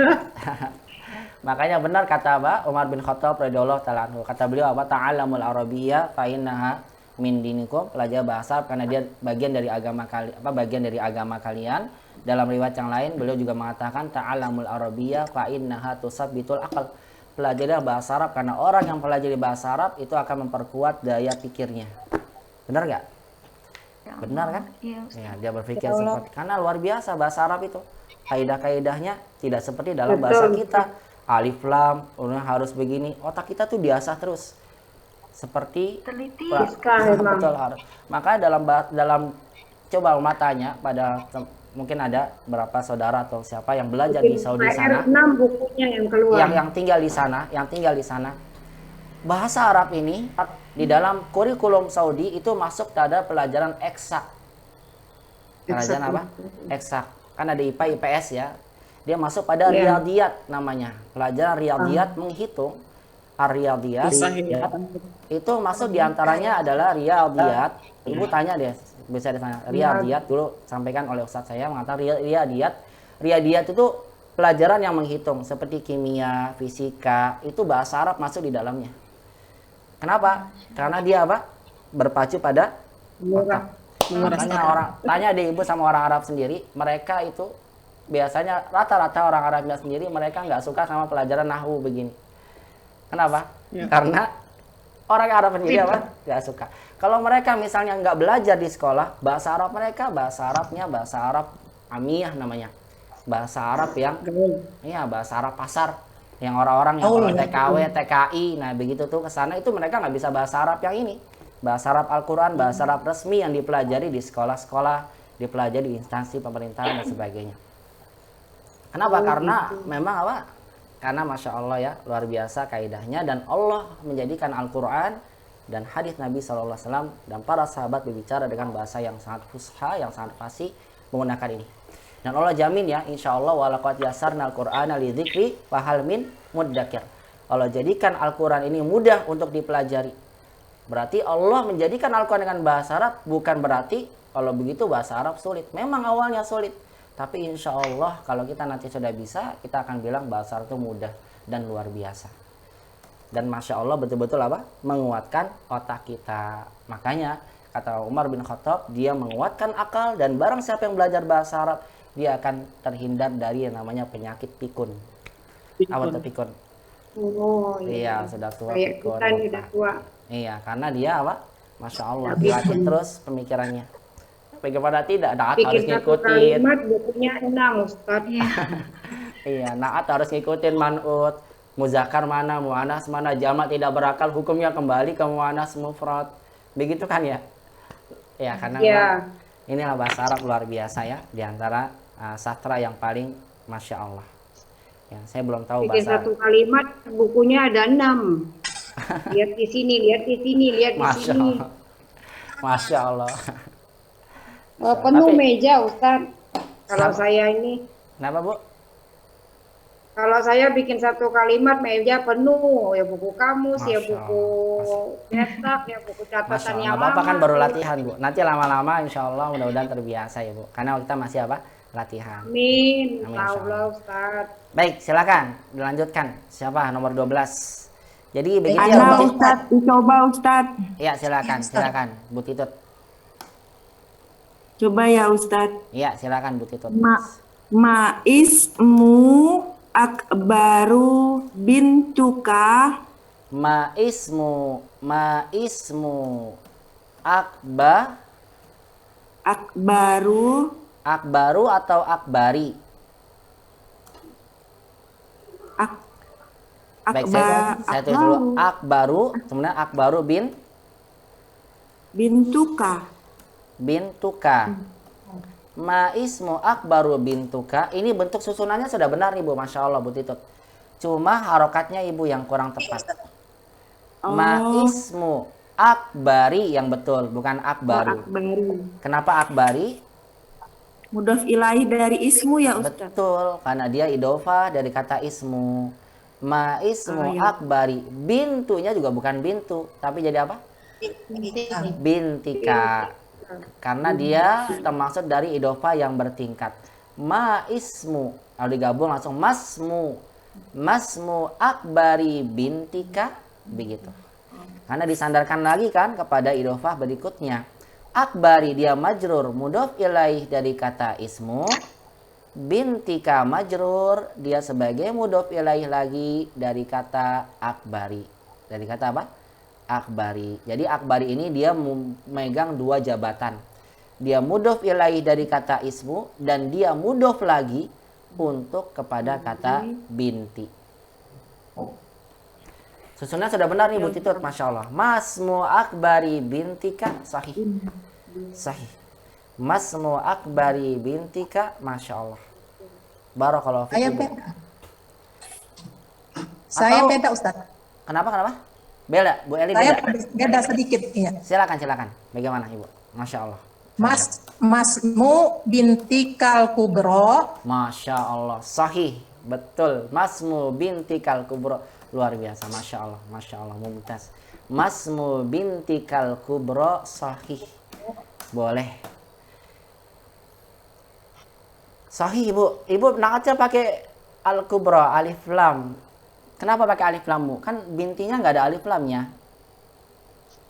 Makanya benar kata Umar bin Khattab radhiyallahu taala anhu. Kata beliau ta'allamul arabiyyah fa innaha min dinikum. Belajar bahasa karena dia bagian dari agama kalian. Dalam riwayat yang lain beliau juga mengatakan ta'allamul arabiyyah fa innaha tusabbitul aql. Pelajari bahasa Arab karena orang yang pelajari bahasa Arab itu akan memperkuat daya pikirnya. Benar nggak? Benar kan? Iya Ustaz. Ya, dia berpikir seperti karena luar biasa bahasa Arab itu. Kaidah-kaidahnya tidak seperti dalam bahasa kita. Alif lam, harus begini. Otak kita tuh diasah terus. Seperti Teliti. betul harus. Maka dalam coba matanya pada mungkin ada beberapa saudara atau siapa yang belajar di Saudi sana. PR6 bukunya yang keluar. Yang tinggal di sana. Bahasa Arab ini di dalam kurikulum Saudi itu masuk pada pelajaran eksak. Pelajaran apa? Eksak. Kan ada IPA, IPS ya. Dia masuk pada riyadiyat namanya. Pelajaran riyadiyat menghitung. Ar-riyadiyat itu masuk diantaranya adalah riyadiyat. Ibu tanya deh, bisa ditanya. Riyadiyat dulu sampaikan oleh Ustadz saya mengatakan riyadiyat. Riyadiyat itu pelajaran yang menghitung seperti kimia, fisika, itu bahasa Arab masuk di dalamnya. Kenapa? Karena dia berpacu pada otak. Makanya orang tanya deh ibu sama orang Arab sendiri, mereka itu biasanya rata-rata orang Arabnya sendiri mereka nggak suka sama pelajaran nahwu begini. Kenapa? Ya. Karena orang Arab sendiri nggak suka. Kalau mereka misalnya nggak belajar di sekolah, bahasa Arab mereka bahasa Arab amiyah namanya, bahasa Arab yang bahasa Arab pasar, yang orang-orang yang TKW, TKI, nah begitu tuh kesana itu mereka nggak bisa bahasa Arab yang ini, bahasa Arab Al-Quran, bahasa Arab resmi yang dipelajari di sekolah-sekolah, dipelajari di instansi pemerintahan dan sebagainya. Kenapa? Karena memang karena Masya Allah ya, luar biasa kaidahnya, dan Allah menjadikan Al-Quran dan hadis Nabi SAW dan para sahabat berbicara dengan bahasa yang sangat fusha, yang sangat fasih menggunakan ini. Dan Allah jamin ya, insya Allah walaqad yasarna al-Qur'ana lidzikri fahal min muddakir. Allah jadikan Al-Quran ini mudah untuk dipelajari. Berarti Allah menjadikan Al-Quran dengan bahasa Arab bukan berarti kalau begitu bahasa Arab sulit. Memang awalnya sulit. Tapi insya Allah kalau kita nanti sudah bisa, kita akan bilang bahasa Arab itu mudah dan luar biasa. dan masya Allah betul-betul apa? Menguatkan otak kita. Makanya kata Umar bin Khattab, dia menguatkan akal dan barang siapa yang belajar bahasa Arab, dia akan terhindar dari yang namanya penyakit pikun. Apa tuh pikun? Oh Iya, sudah tua kayak pikun. kita nih udah tua. Iya, karena dia apa? Masya Allah, dilatih terus pemikirannya. Bagaimana tidak? Naat harus Bikin satu ngikutin. kalimat bukunya 6 Ustaz. Iya, naat harus ngikutin man'ut. Muzakkar mana, muannas mana, jamak tidak berakal, hukumnya kembali ke muannas mufrad. Begitu kan ya? Ya, karena Iya. memang inilah bahasa Arab luar biasa ya, di antara sastra yang paling Masya Allah. Ya, saya belum tahu Bikin bahasa satu kalimat bukunya ada 6. Lihat di sini, lihat di sini, lihat di Masya sini. Allah. Masya Allah. Penuh Tapi- meja Ustaz. Kalau Sama. saya ini, Kenapa Bu? kalau saya bikin satu kalimat meja penuh, ya buku kamus, ya Masya buku cetak, ya buku Masya catatan Allah, yang nggak apa-apa kan lama. baru latihan Bu. Nanti lama-lama insya Allah mudah-mudahan terbiasa ya Bu. Karena kita masih apa? Latihan. Amin, Amin, insya Allah Ustaz. Baik, silakan dilanjutkan. Siapa nomor 12? Jadi begitu ya Ana Bu. Ustaz, dicoba Ustaz. Ya, silakan Bu Titut. Coba ya Ustaz. Iya, silakan Bu Titut. Maismu akbaru bintuka Maismu akbaru akbaru atau akbari? Baik, saya tulis dulu. Akbaru, kemudian akbaru bintuka. bintuka. Maismu akbaru bintuka. Ini bentuk susunannya sudah benar Ibu, Masya Allah Bu Titut. Cuma harokatnya Ibu yang kurang tepat. Maismu akbari yang betul, bukan akbaru. Akbaru. Kenapa akbari? Mudhof ilahi dari ismu ya Ustaz. Betul, karena dia idofah dari kata ismu. Maismu ya. akbari. Bintunya juga bukan bintu, tapi jadi apa? Bintika. Karena dia termasuk dari idofah yang bertingkat. Maismu, kalau digabung langsung masmu. Masmu akbari bintika, begitu. Karena disandarkan lagi kan kepada idofah berikutnya. Akbari dia majrur, mudhof ilaih dari kata ismu. Bintika majrur, dia sebagai mudhof ilaih lagi dari kata akbari. Dari kata apa? Akbari. Jadi akbari ini dia memegang dua jabatan. Dia mudhof ilaih dari kata ismu dan dia mudhof lagi untuk kepada kata binti. Susunnya sudah benar nih Bu Titut, Masya Allah. Masmu akbari bintika, sahih. Sahih. Masmu akbari bintika, Masya Allah. Barakallahu fikum. Saya beda Ustaz. Kenapa? Beda, Bu Eli Saya beda. beda sedikit, iya. Silakan. Bagaimana Ibu? Masya Allah. Masmu binti kal kubro. Masya Allah. Sahih. Betul. Masmu binti kal kubro. Luar biasa. Masya Allah. Mumtaz. Masmu binti kal kubro. Sahih. Boleh. Sahih Ibu. Ibu nakatnya pakai al-kubro, alif lam. Kenapa pakai alif lam Bu? Kan bintinya nggak ada alif lamnya.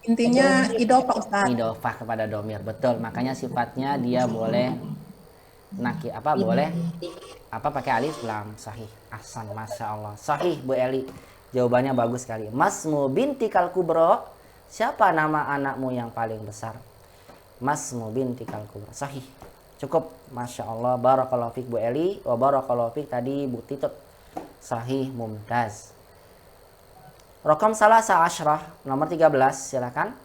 Intinya idofah Ustaz. Idofah kepada domir, betul. Makanya sifatnya dia boleh boleh pakai alif lam. Sahih. Ahsan, Masya Allah. Sahih Bu Eli. Jawabannya bagus sekali. Masmu binti kal kubro. Siapa nama anakmu yang paling besar? Masmu binti kal kubro. Sahih. Cukup. Masya Allah. Barakallahu fiik Bu Eli. Wa barakallahu fiik tadi Bu Titut. Sahih, mumtaz. Rokam salasa asyrah, nomor 13, silakan.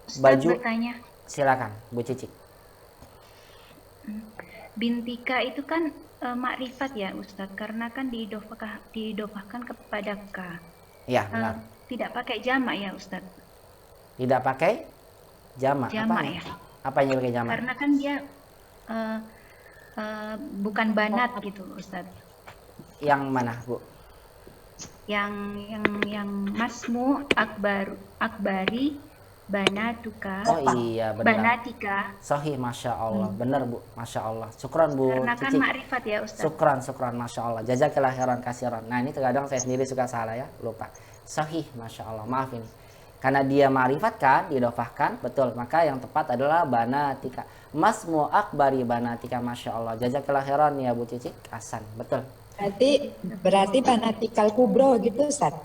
Ustaz Baju, bertanya, silakan, Bu Cici. bintika itu kan makrifat ya Ustaz, karena kan diidofahkan kepada ka. Iya, benar. Tidak pakai jamak ya Ustaz. Tidak pakai jamak. Jamak Apanya? ya. Apa yang pakai jamak? Karena kan dia bukan banat gitu Ustaz. Yang mana, Bu? Yang masmu akbari banatuka. Oh iya, benar. Banatika. Sahih, Masya Allah. Benar, Bu. Masya Allah. Syukran, Bu Karena kan Cici. makrifat ya Ustaz. Syukran, Masya Allah. Jazakallah khairan kasiran. Nah, ini terkadang saya sendiri suka salah ya, lupa. Sahih, Masya Allah. Maaf ini. Karena dia ma'rifat kan, didofahkan, betul. Maka yang tepat adalah banatika. Masmu akbari banatika, Masya Allah. Jazakallah khairan ya Bu Cici. Hasan, betul. Berarti banatikal kubro gitu Ustaz.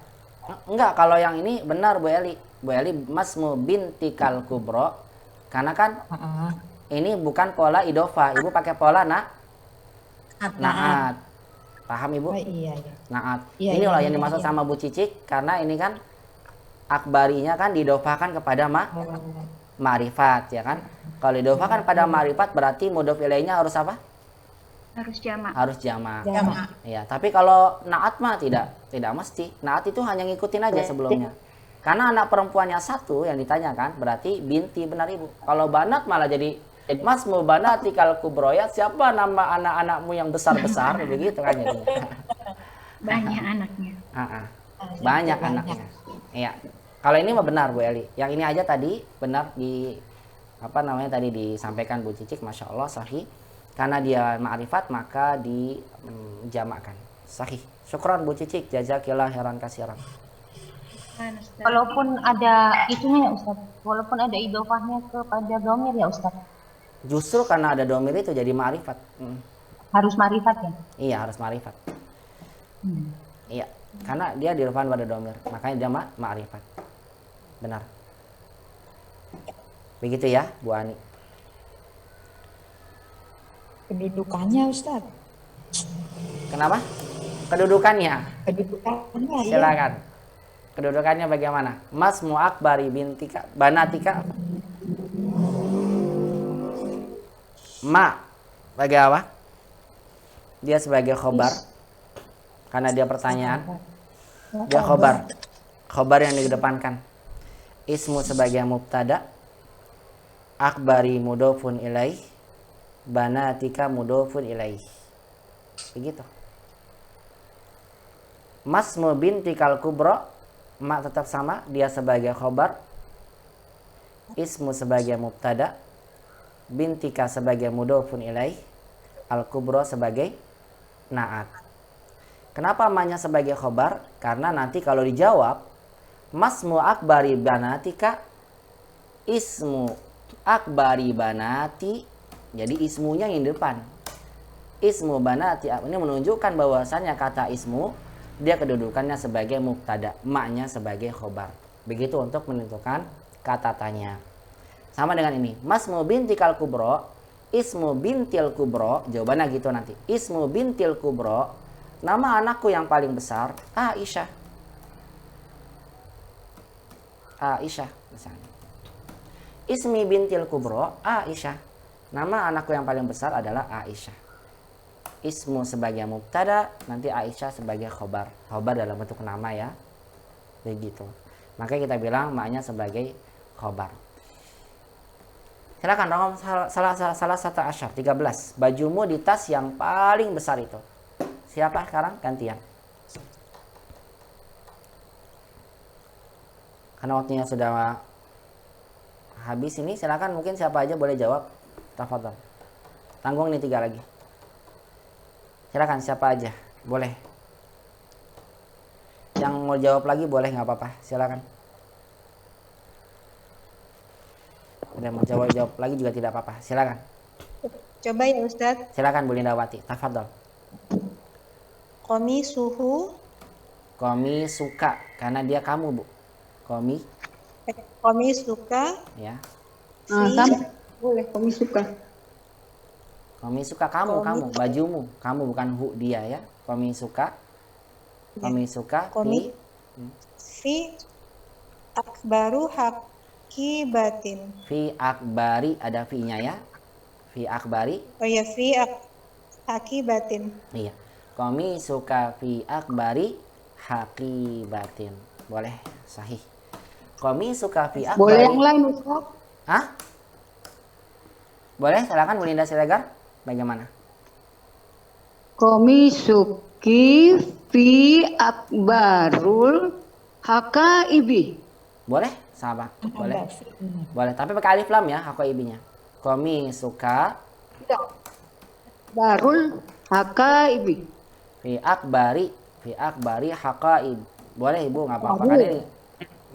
Enggak, kalau yang ini benar Bu Eli. Bu Eli, masmu bintikal kubro. Karena kan ini bukan pola idofa. Ibu pakai pola naat. Paham Ibu? Oh, iya. Naat. Iya, Ini loh iya, yang iya, dimaksud iya. sama Bu Cicik. Karena ini kan akbarinya kan didofahkan kepada ma'rifat, ya kan? Kalau didofahkan pada ma'rifat berarti mudhof ilaihnya harus apa? Harus jamak. Harus jamak. Jamak. Ya, tapi kalau naat mah tidak mesti. Naat itu hanya ngikutin aja sebelumnya. Karena anak perempuannya satu yang ditanyakan, berarti binti, benar Ibu. Kalau banat malah jadi masmu banati kal kubroya, siapa nama anak-anakmu yang besar-besar, begitu kan jadinya. Banyak anaknya. Banyak anaknya. Iya. Kalau ini mah benar Bu Eli. Yang ini aja tadi benar tadi disampaikan Bu Cicik, Masya Allah sahih. Karena dia ma'rifat maka dijamakkan. Sahih. Syukran Bu Cicik, jazakillah khairan katsiran. Walaupun ada itunya ya Ustaz, walaupun ada idofahnya kepada domir ya Ustaz. Justru karena ada domir itu jadi ma'rifat. Harus ma'rifat ya? Iya, harus ma'rifat. Iya, karena dia dirfan pada domir, makanya dia ma'rifat. Benar. Begitu ya, Bu Ani. Kedudukannya Ustaz. Kenapa? Kedudukannya. Kedudukannya ya. Silakan. Kedudukannya bagaimana? Masmu akbari bintika banatika. Ma sebagai apa? Dia sebagai khobar. Karena dia pertanyaan. Dia khobar. Khobar yang dikedepankan. Ismu sebagai mubtada. Akbari mudhofun ilaih. Banatika mudhofun ilaih. Begitu. Masmu bintikal kubro. Ma tetap sama, dia sebagai khobar. Ismu sebagai mubtada. Bintika sebagai mudhofun ilaih. Al-kubro sebagai naat. Kenapa ma-nya sebagai khobar? Karena nanti kalau dijawab, masmu akbari banatika, ismu akbari banati, jadi ismunya yang di depan. Ismu banati ini menunjukkan bahwasannya kata ismu dia kedudukannya sebagai mubtada, ma-nya sebagai khobar. Begitu untuk menentukan kata tanya. Sama dengan ini, masmu bintikal kubro, ismu bintil kubro, jawabannya gitu nanti. Ismu bintil kubro, nama anakku yang paling besar Aisyah. Aisyah misalnya. Ismi bintil kubro Aisyah. Nama anakku yang paling besar adalah Aisyah. Ismu sebagai mubtada, nanti Aisyah sebagai khobar. Khobar dalam bentuk nama ya. Begitu. Makanya kita bilang maknya sebagai khobar. Silakan Rohom salah satu asyar 13. Bajumu di tas yang paling besar itu. Siapa sekarang? Gantian. Karena waktunya sudah habis ini, silakan mungkin siapa aja boleh jawab. Tafadhol. Tanggung nih 3 lagi. Silakan siapa aja, boleh. Yang mau jawab lagi boleh, nggak apa-apa. Silakan. Udah mau jawab lagi juga tidak apa-apa. Silakan. Coba ya Ustaz. Silakan Bu Lindawati. Tafadhol. Komi suhu. Komi suka karena dia kamu Bu. Komi suka. Ya. Sama. Boleh, komi suka. Komi suka kamu, bajumu. Kamu bukan hu dia ya. Komi suka. Komi suka. Fi akbaru haki batin. Fi akbari ada fi-nya ya. Fi akbari. Oh ya, fi haki batin. Iya. Komi suka fi akbari haki batin. Boleh, sahih. Komi suka fi akbari. Boleh yang lain Ustaz? Hah? Boleh, silakan Bu Linda Siregar. Bagaimana? Komi suki fi akbarul hakaibi. Boleh, sahabat. Boleh. Boleh, tapi pakai alif lam ya, hakaibinya. Komi suka Barul hakaibi. fi akbari hakaib. Boleh Ibu, nggak apa-apa kan ini.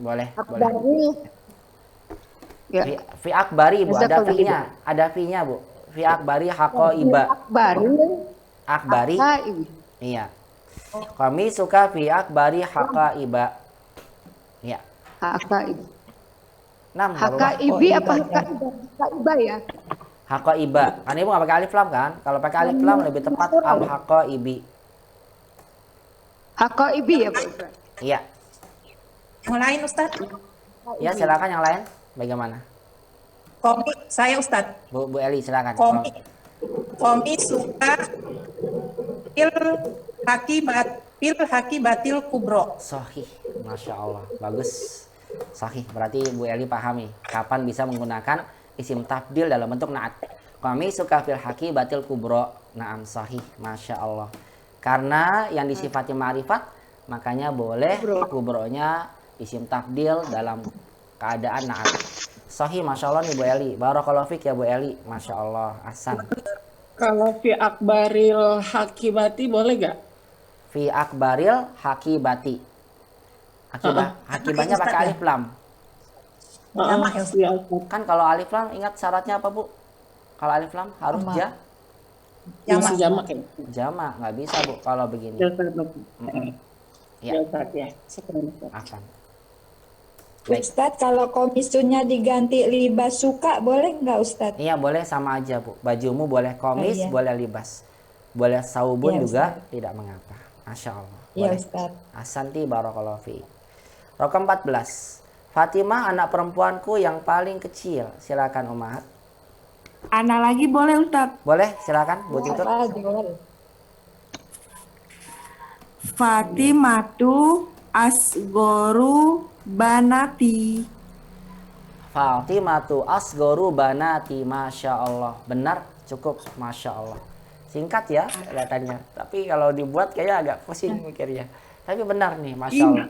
Boleh, boleh. Ya. Fi akbari Bu, ada Jazakallah. fi-nya. Ada fi-nya Bu. Fi akbari haqaiba. Akbari. Akbari. Akbari. Iya. Kami suka fi akbari haqaiba. Iya. Hakaiba. 6. Hakaibi apa hakaiba? Hakaiba ya. Haqaiba. Kan Ibu nggak pakai alif lam kan? Kalau pakai alif lam lebih tepat al haqaibi. Hakaibi ya Pak Ustaz. Iya. Yang lain Ustaz? Ya, silakan yang lain. Bagaimana? Saya Ustaz. Bu Eli silakan. Komi suka fil hakibatil kubro. Sahih. Masya Allah. Bagus. Sahih. Berarti Bu Eli pahami kapan bisa menggunakan isim tabdil dalam bentuk naat. Kami suka fil hakibatil kubro. Naam, sahih. Masya Allah. Karena yang disifati ma'rifat, makanya boleh kubronya isim tabdil dalam keadaan naat. Sahih, Masya Allah nih Bu Eli. Barakallahu fik ya Bu Eli. Masya Allah. Ahsan. Kalau fi akbaril hakibati boleh gak? Fi akbaril hakibati. Hakibahnya pakai alif lam. Kan kalau alif lam ingat syaratnya apa Bu? Kalau alif lam harus Jamak ya. Jamak, nggak bisa Bu kalau begini. Ya. Akan. Ustadz, kalau komisunya diganti libas suka, boleh nggak Ustadz? Iya, boleh, sama aja Bu. Bajumu boleh komis, iya. boleh libas. Boleh saubun Iya, juga Ustadz. tidak mengapa. Masya Allah. Iya Boleh. Ustadz. Asanti barakallahu fi. Rokam 14. Fatimah anak perempuanku yang paling kecil. Silakan Umat. Ana lagi boleh Ustaz. Boleh, silakan Bu Titut. Fatimatu asgoru banati. Fatimatu asgoru banati. Masya Allah. Benar, cukup. Masya Allah. Singkat ya kelihatannya. Tapi kalau dibuat kayaknya agak pusing mikirnya. Tapi benar nih, Masya Allah.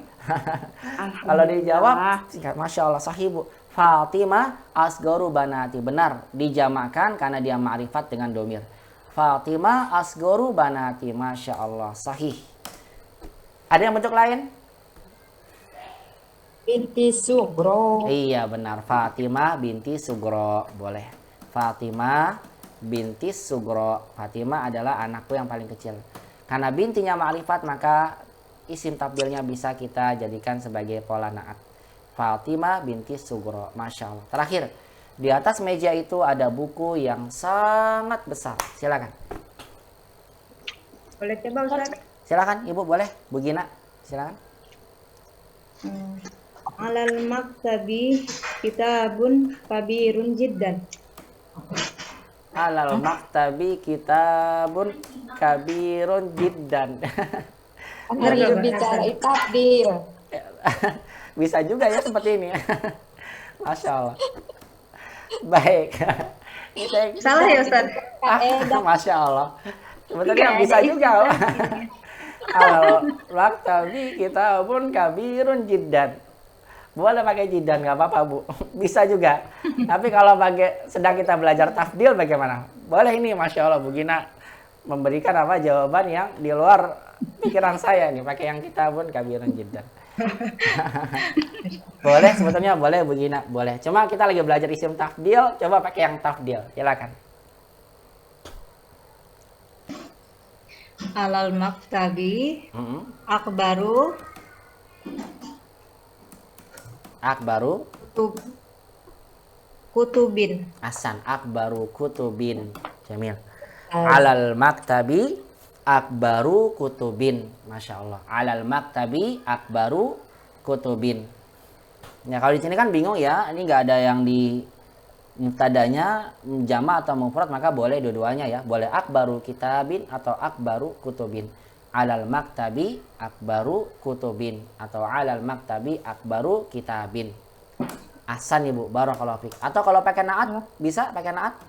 Kalau dijawab, singkat. Masya Allah, sahih Bu. Fatimah asgoru banati. Benar, dijamakan karena dia ma'rifat dengan domir. Fatimah asgoru banati. Masya Allah, sahih. Ada yang bentuk lain? Binti Sugro. Iya benar, Fatimah binti Sugro. Boleh. Fatimah binti Sugro. Fatimah adalah anakku yang paling kecil. Karena bintinya ma'rifat, maka isim tabdilnya bisa kita jadikan sebagai pola naat. Fatimah binti Sugro. Masya Allah. Terakhir, di atas meja itu ada buku yang sangat besar. Silakan. Boleh coba Ustaz? Silakan Ibu, boleh. Bu Gina, silakan. Alal maktabi kitabun kabirun jiddan. Alal maktabi kitabun kabirun jiddan. Itu bicara tabdil. Bisa juga ya seperti ini. Masya Allah. Baik. Salah ya Ustaz? Masya Allah. Sebetulnya bisa juga. Alal maktabi kitabun kabirun jiddan. Boleh pakai jiddan, nggak apa-apa Bu. Bisa juga. Tapi kalau sedang kita belajar tafdil bagaimana? Boleh ini, Masya Allah Bu Gina memberikan jawaban yang di luar pikiran saya nih, pakai yang kitabun kabirun jiddan. Boleh, sebetulnya boleh Bu Gina, boleh. Cuma kita lagi belajar isim tafdil, coba pakai yang tafdil. Silakan. Alal maktabi akbaru kutubin. Ahsan, akbaru kutubin. Jamil. Alal maktabi akbaru kutubin. Masya Allah. Alal maktabi akbaru kutubin. Ya kalau di sini kan bingung ya, ini nggak ada yang di mubtadanya jama atau mufrad, maka boleh dua-duanya ya. Boleh akbaru kitabin atau akbaru kutubin. Alal maktabi akbaru kutubin atau alal maktabi akbaru kitabin. Ahsan Ibu, barakallahu fik. Atau kalau pakai naat, bisa pakai naat?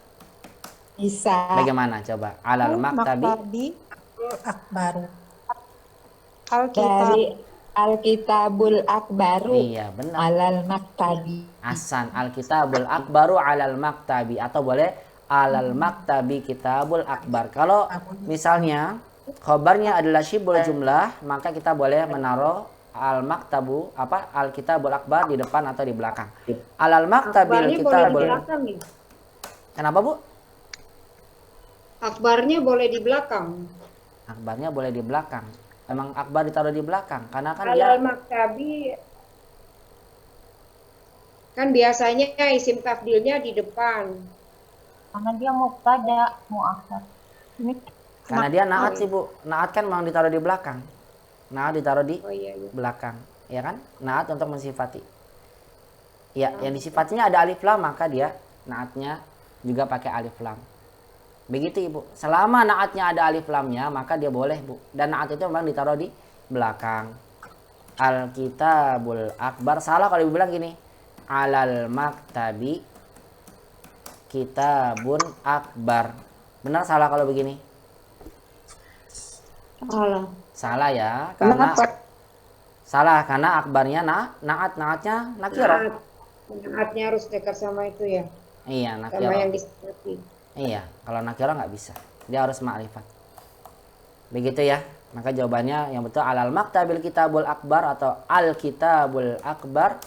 Bisa. Bagaimana coba? Alal maktabi akbaru. Dari Alkitabul Akbaru. Iya benar. Alal maktabi. Ahsan, Alkitabul Akbaru alal maktabi, atau boleh alal maktabi kitabul akbar. Kalau misalnya khobarnya adalah syibul jumlah, maka kita boleh menaruh al maktabu apa al kitabul akbar di depan atau di belakang. Alal maktabil Akbarnya boleh di kitabul. belakang nih. Kenapa Bu? Akbarnya boleh di belakang. Akbarnya boleh di belakang. Emang akbar ditaruh di belakang karena kan dia Alal maktabi kan biasanya isim tafdilnya di depan. Karena dia mubtada muakhar. Ini karena dia naat sih Bu. Naat kan memang ditaruh di belakang. Naat ditaruh di Oh iya, iya. belakang, ya kan? Naat untuk mensifati. Ya, yang disifatinya ada alif lam maka dia naatnya juga pakai alif lam. Begitu Ibu. Selama naatnya ada alif lamnya maka dia boleh Bu. Dan naat itu memang ditaruh di belakang. Al-kitabul akbar. Salah kalau dibilang gini. Alal maktabi kitabun akbar. Benar salah kalau begini? Salah. Salah ya, karena salah karena akbarnya naatnya nakirah. Naatnya harus dekat sama itu ya. Iya, Sama nakirah. yang disifati. Iya, kalau nakirah nggak bisa. Dia harus ma'rifat. Begitu ya. Maka jawabannya yang betul alal maktabil kitabul akbar atau al kitabul akbar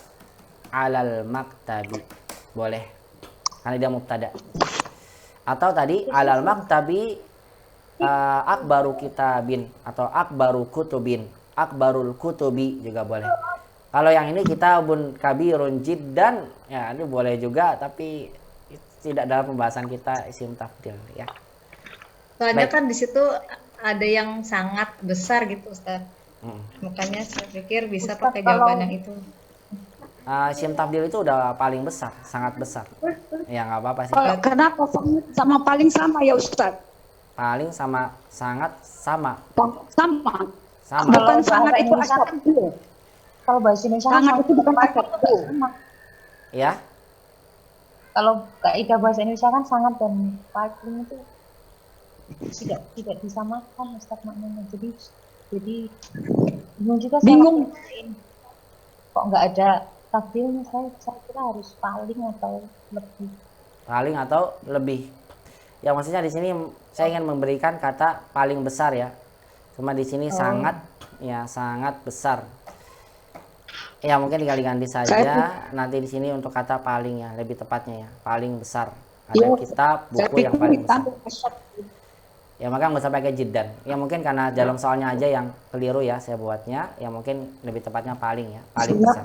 alal maktabi. Boleh. Karena dia mubtada. Atau tadi alal maktabi akbaru kitabin atau akbaru kutubin. Akbarul kutubi juga boleh. Kalau yang ini kitabun kabirun jiddan ya ini boleh juga tapi tidak dalam pembahasan kita isim tafdil ya. Soalnya Baik. kan di situ ada yang sangat besar gitu Ustaz. Makanya saya pikir bisa pakai jawaban yang itu. Isim tafdil itu udah paling besar, sangat besar. Ya nggak apa-apa sih. Kenapa sama paling sama ya Ustaz? Paling sama sangat sama. Sama. Sama. Bukan Kalau sangat bahasa itu Indonesia- asal dulu. Kalau bahasa Indonesia kan Sangat sama itu bukan asal dulu. sama. Ya. Kalau kaidah bahasa Indonesia kan sangat dan paling itu tidak disamakan Ustaz maknanya. Jadi bingung juga saya Bingung. ngapain. Kok nggak ada takdirnya saya kira harus paling atau lebih. Paling atau lebih. Ya maksudnya di sini saya ingin memberikan kata paling besar ya. Cuma di sini sangat besar. Ya mungkin tinggal diganti saja nanti di sini untuk kata paling ya, lebih tepatnya ya, paling besar. Ada kitab buku yang paling besar. Ya maka nggak usah pakai jiddan. Ya mungkin karena dalam soalnya aja yang keliru ya saya buatnya. Ya mungkin lebih tepatnya paling ya, paling besar.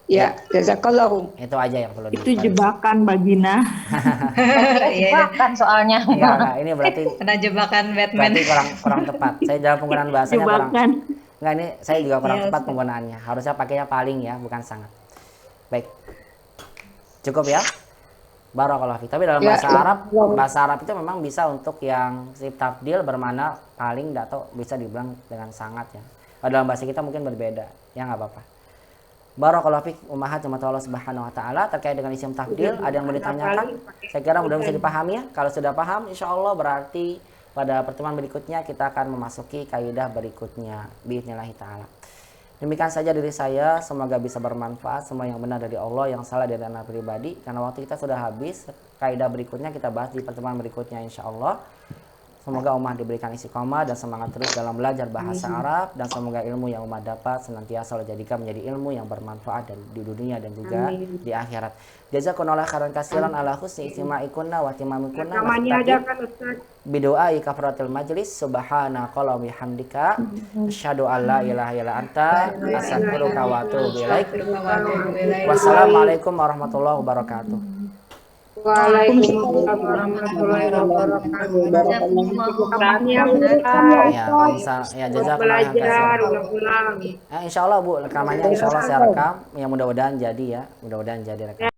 Ya, jazakallahu. Itu aja yang perlu Itu jebakan Bagina. Jebakan soalnya. Enggak, ini berarti Kena jebakan Batman. berarti kurang tepat. Saya dalam penggunaan bahasanya kurang. Jebakan. Enggak, ini saya juga kurang Iya, tepat Ustaz. penggunaannya. Harusnya pakainya paling ya, bukan sangat. Baik. Cukup ya? Barakallahu fiik. Tapi dalam Ya, bahasa Arab itu memang bisa untuk yang sif tafdil bermakna paling atau bisa dibilang dengan sangat ya. Kalau dalam bahasa kita mungkin berbeda. Ya nggak apa-apa. Barakallahu fiik ummahat jemaat Allah Subhanahu wa taala terkait dengan isim tafdil ada yang mau ditanyakan? Saya kira mudah bisa dipahami ya. Kalau sudah paham insyaallah berarti pada pertemuan berikutnya kita akan memasuki kaidah berikutnya biidznillah taala. Demikian saja dari saya, semoga bisa bermanfaat. Semua yang benar dari Allah, yang salah dari anak pribadi. Karena waktu kita sudah habis, kaidah berikutnya kita bahas di pertemuan berikutnya insya Allah. Semoga umat diberikan istiqomah dan semangat terus dalam belajar bahasa Arab. Dan semoga ilmu yang umat dapat senantiasa Allah jadikan menjadi ilmu yang bermanfaat dan di dunia dan juga di akhirat. Jazakumullah khairan katsiran ala husni istima'ikunna wa timamikunna. Namanya ada kan Ustaz. Bidoai kafaratul majlis subhanaka wa bihamdika asyhadu an la ilaha illa anta astaghfiruka wa atubu ilaik. Wassalamualaikum warahmatullahi wabarakatuh. Waalaikumsalam warahmatullahi wabarakatuh. Kami yang Ya, jazakallah belajar, khairan. udah pulang. Insyaallah Bu, rekamannya insyaallah saya rekam. Ya mudah-mudahan jadi ya, mudah-mudahan jadi rekam.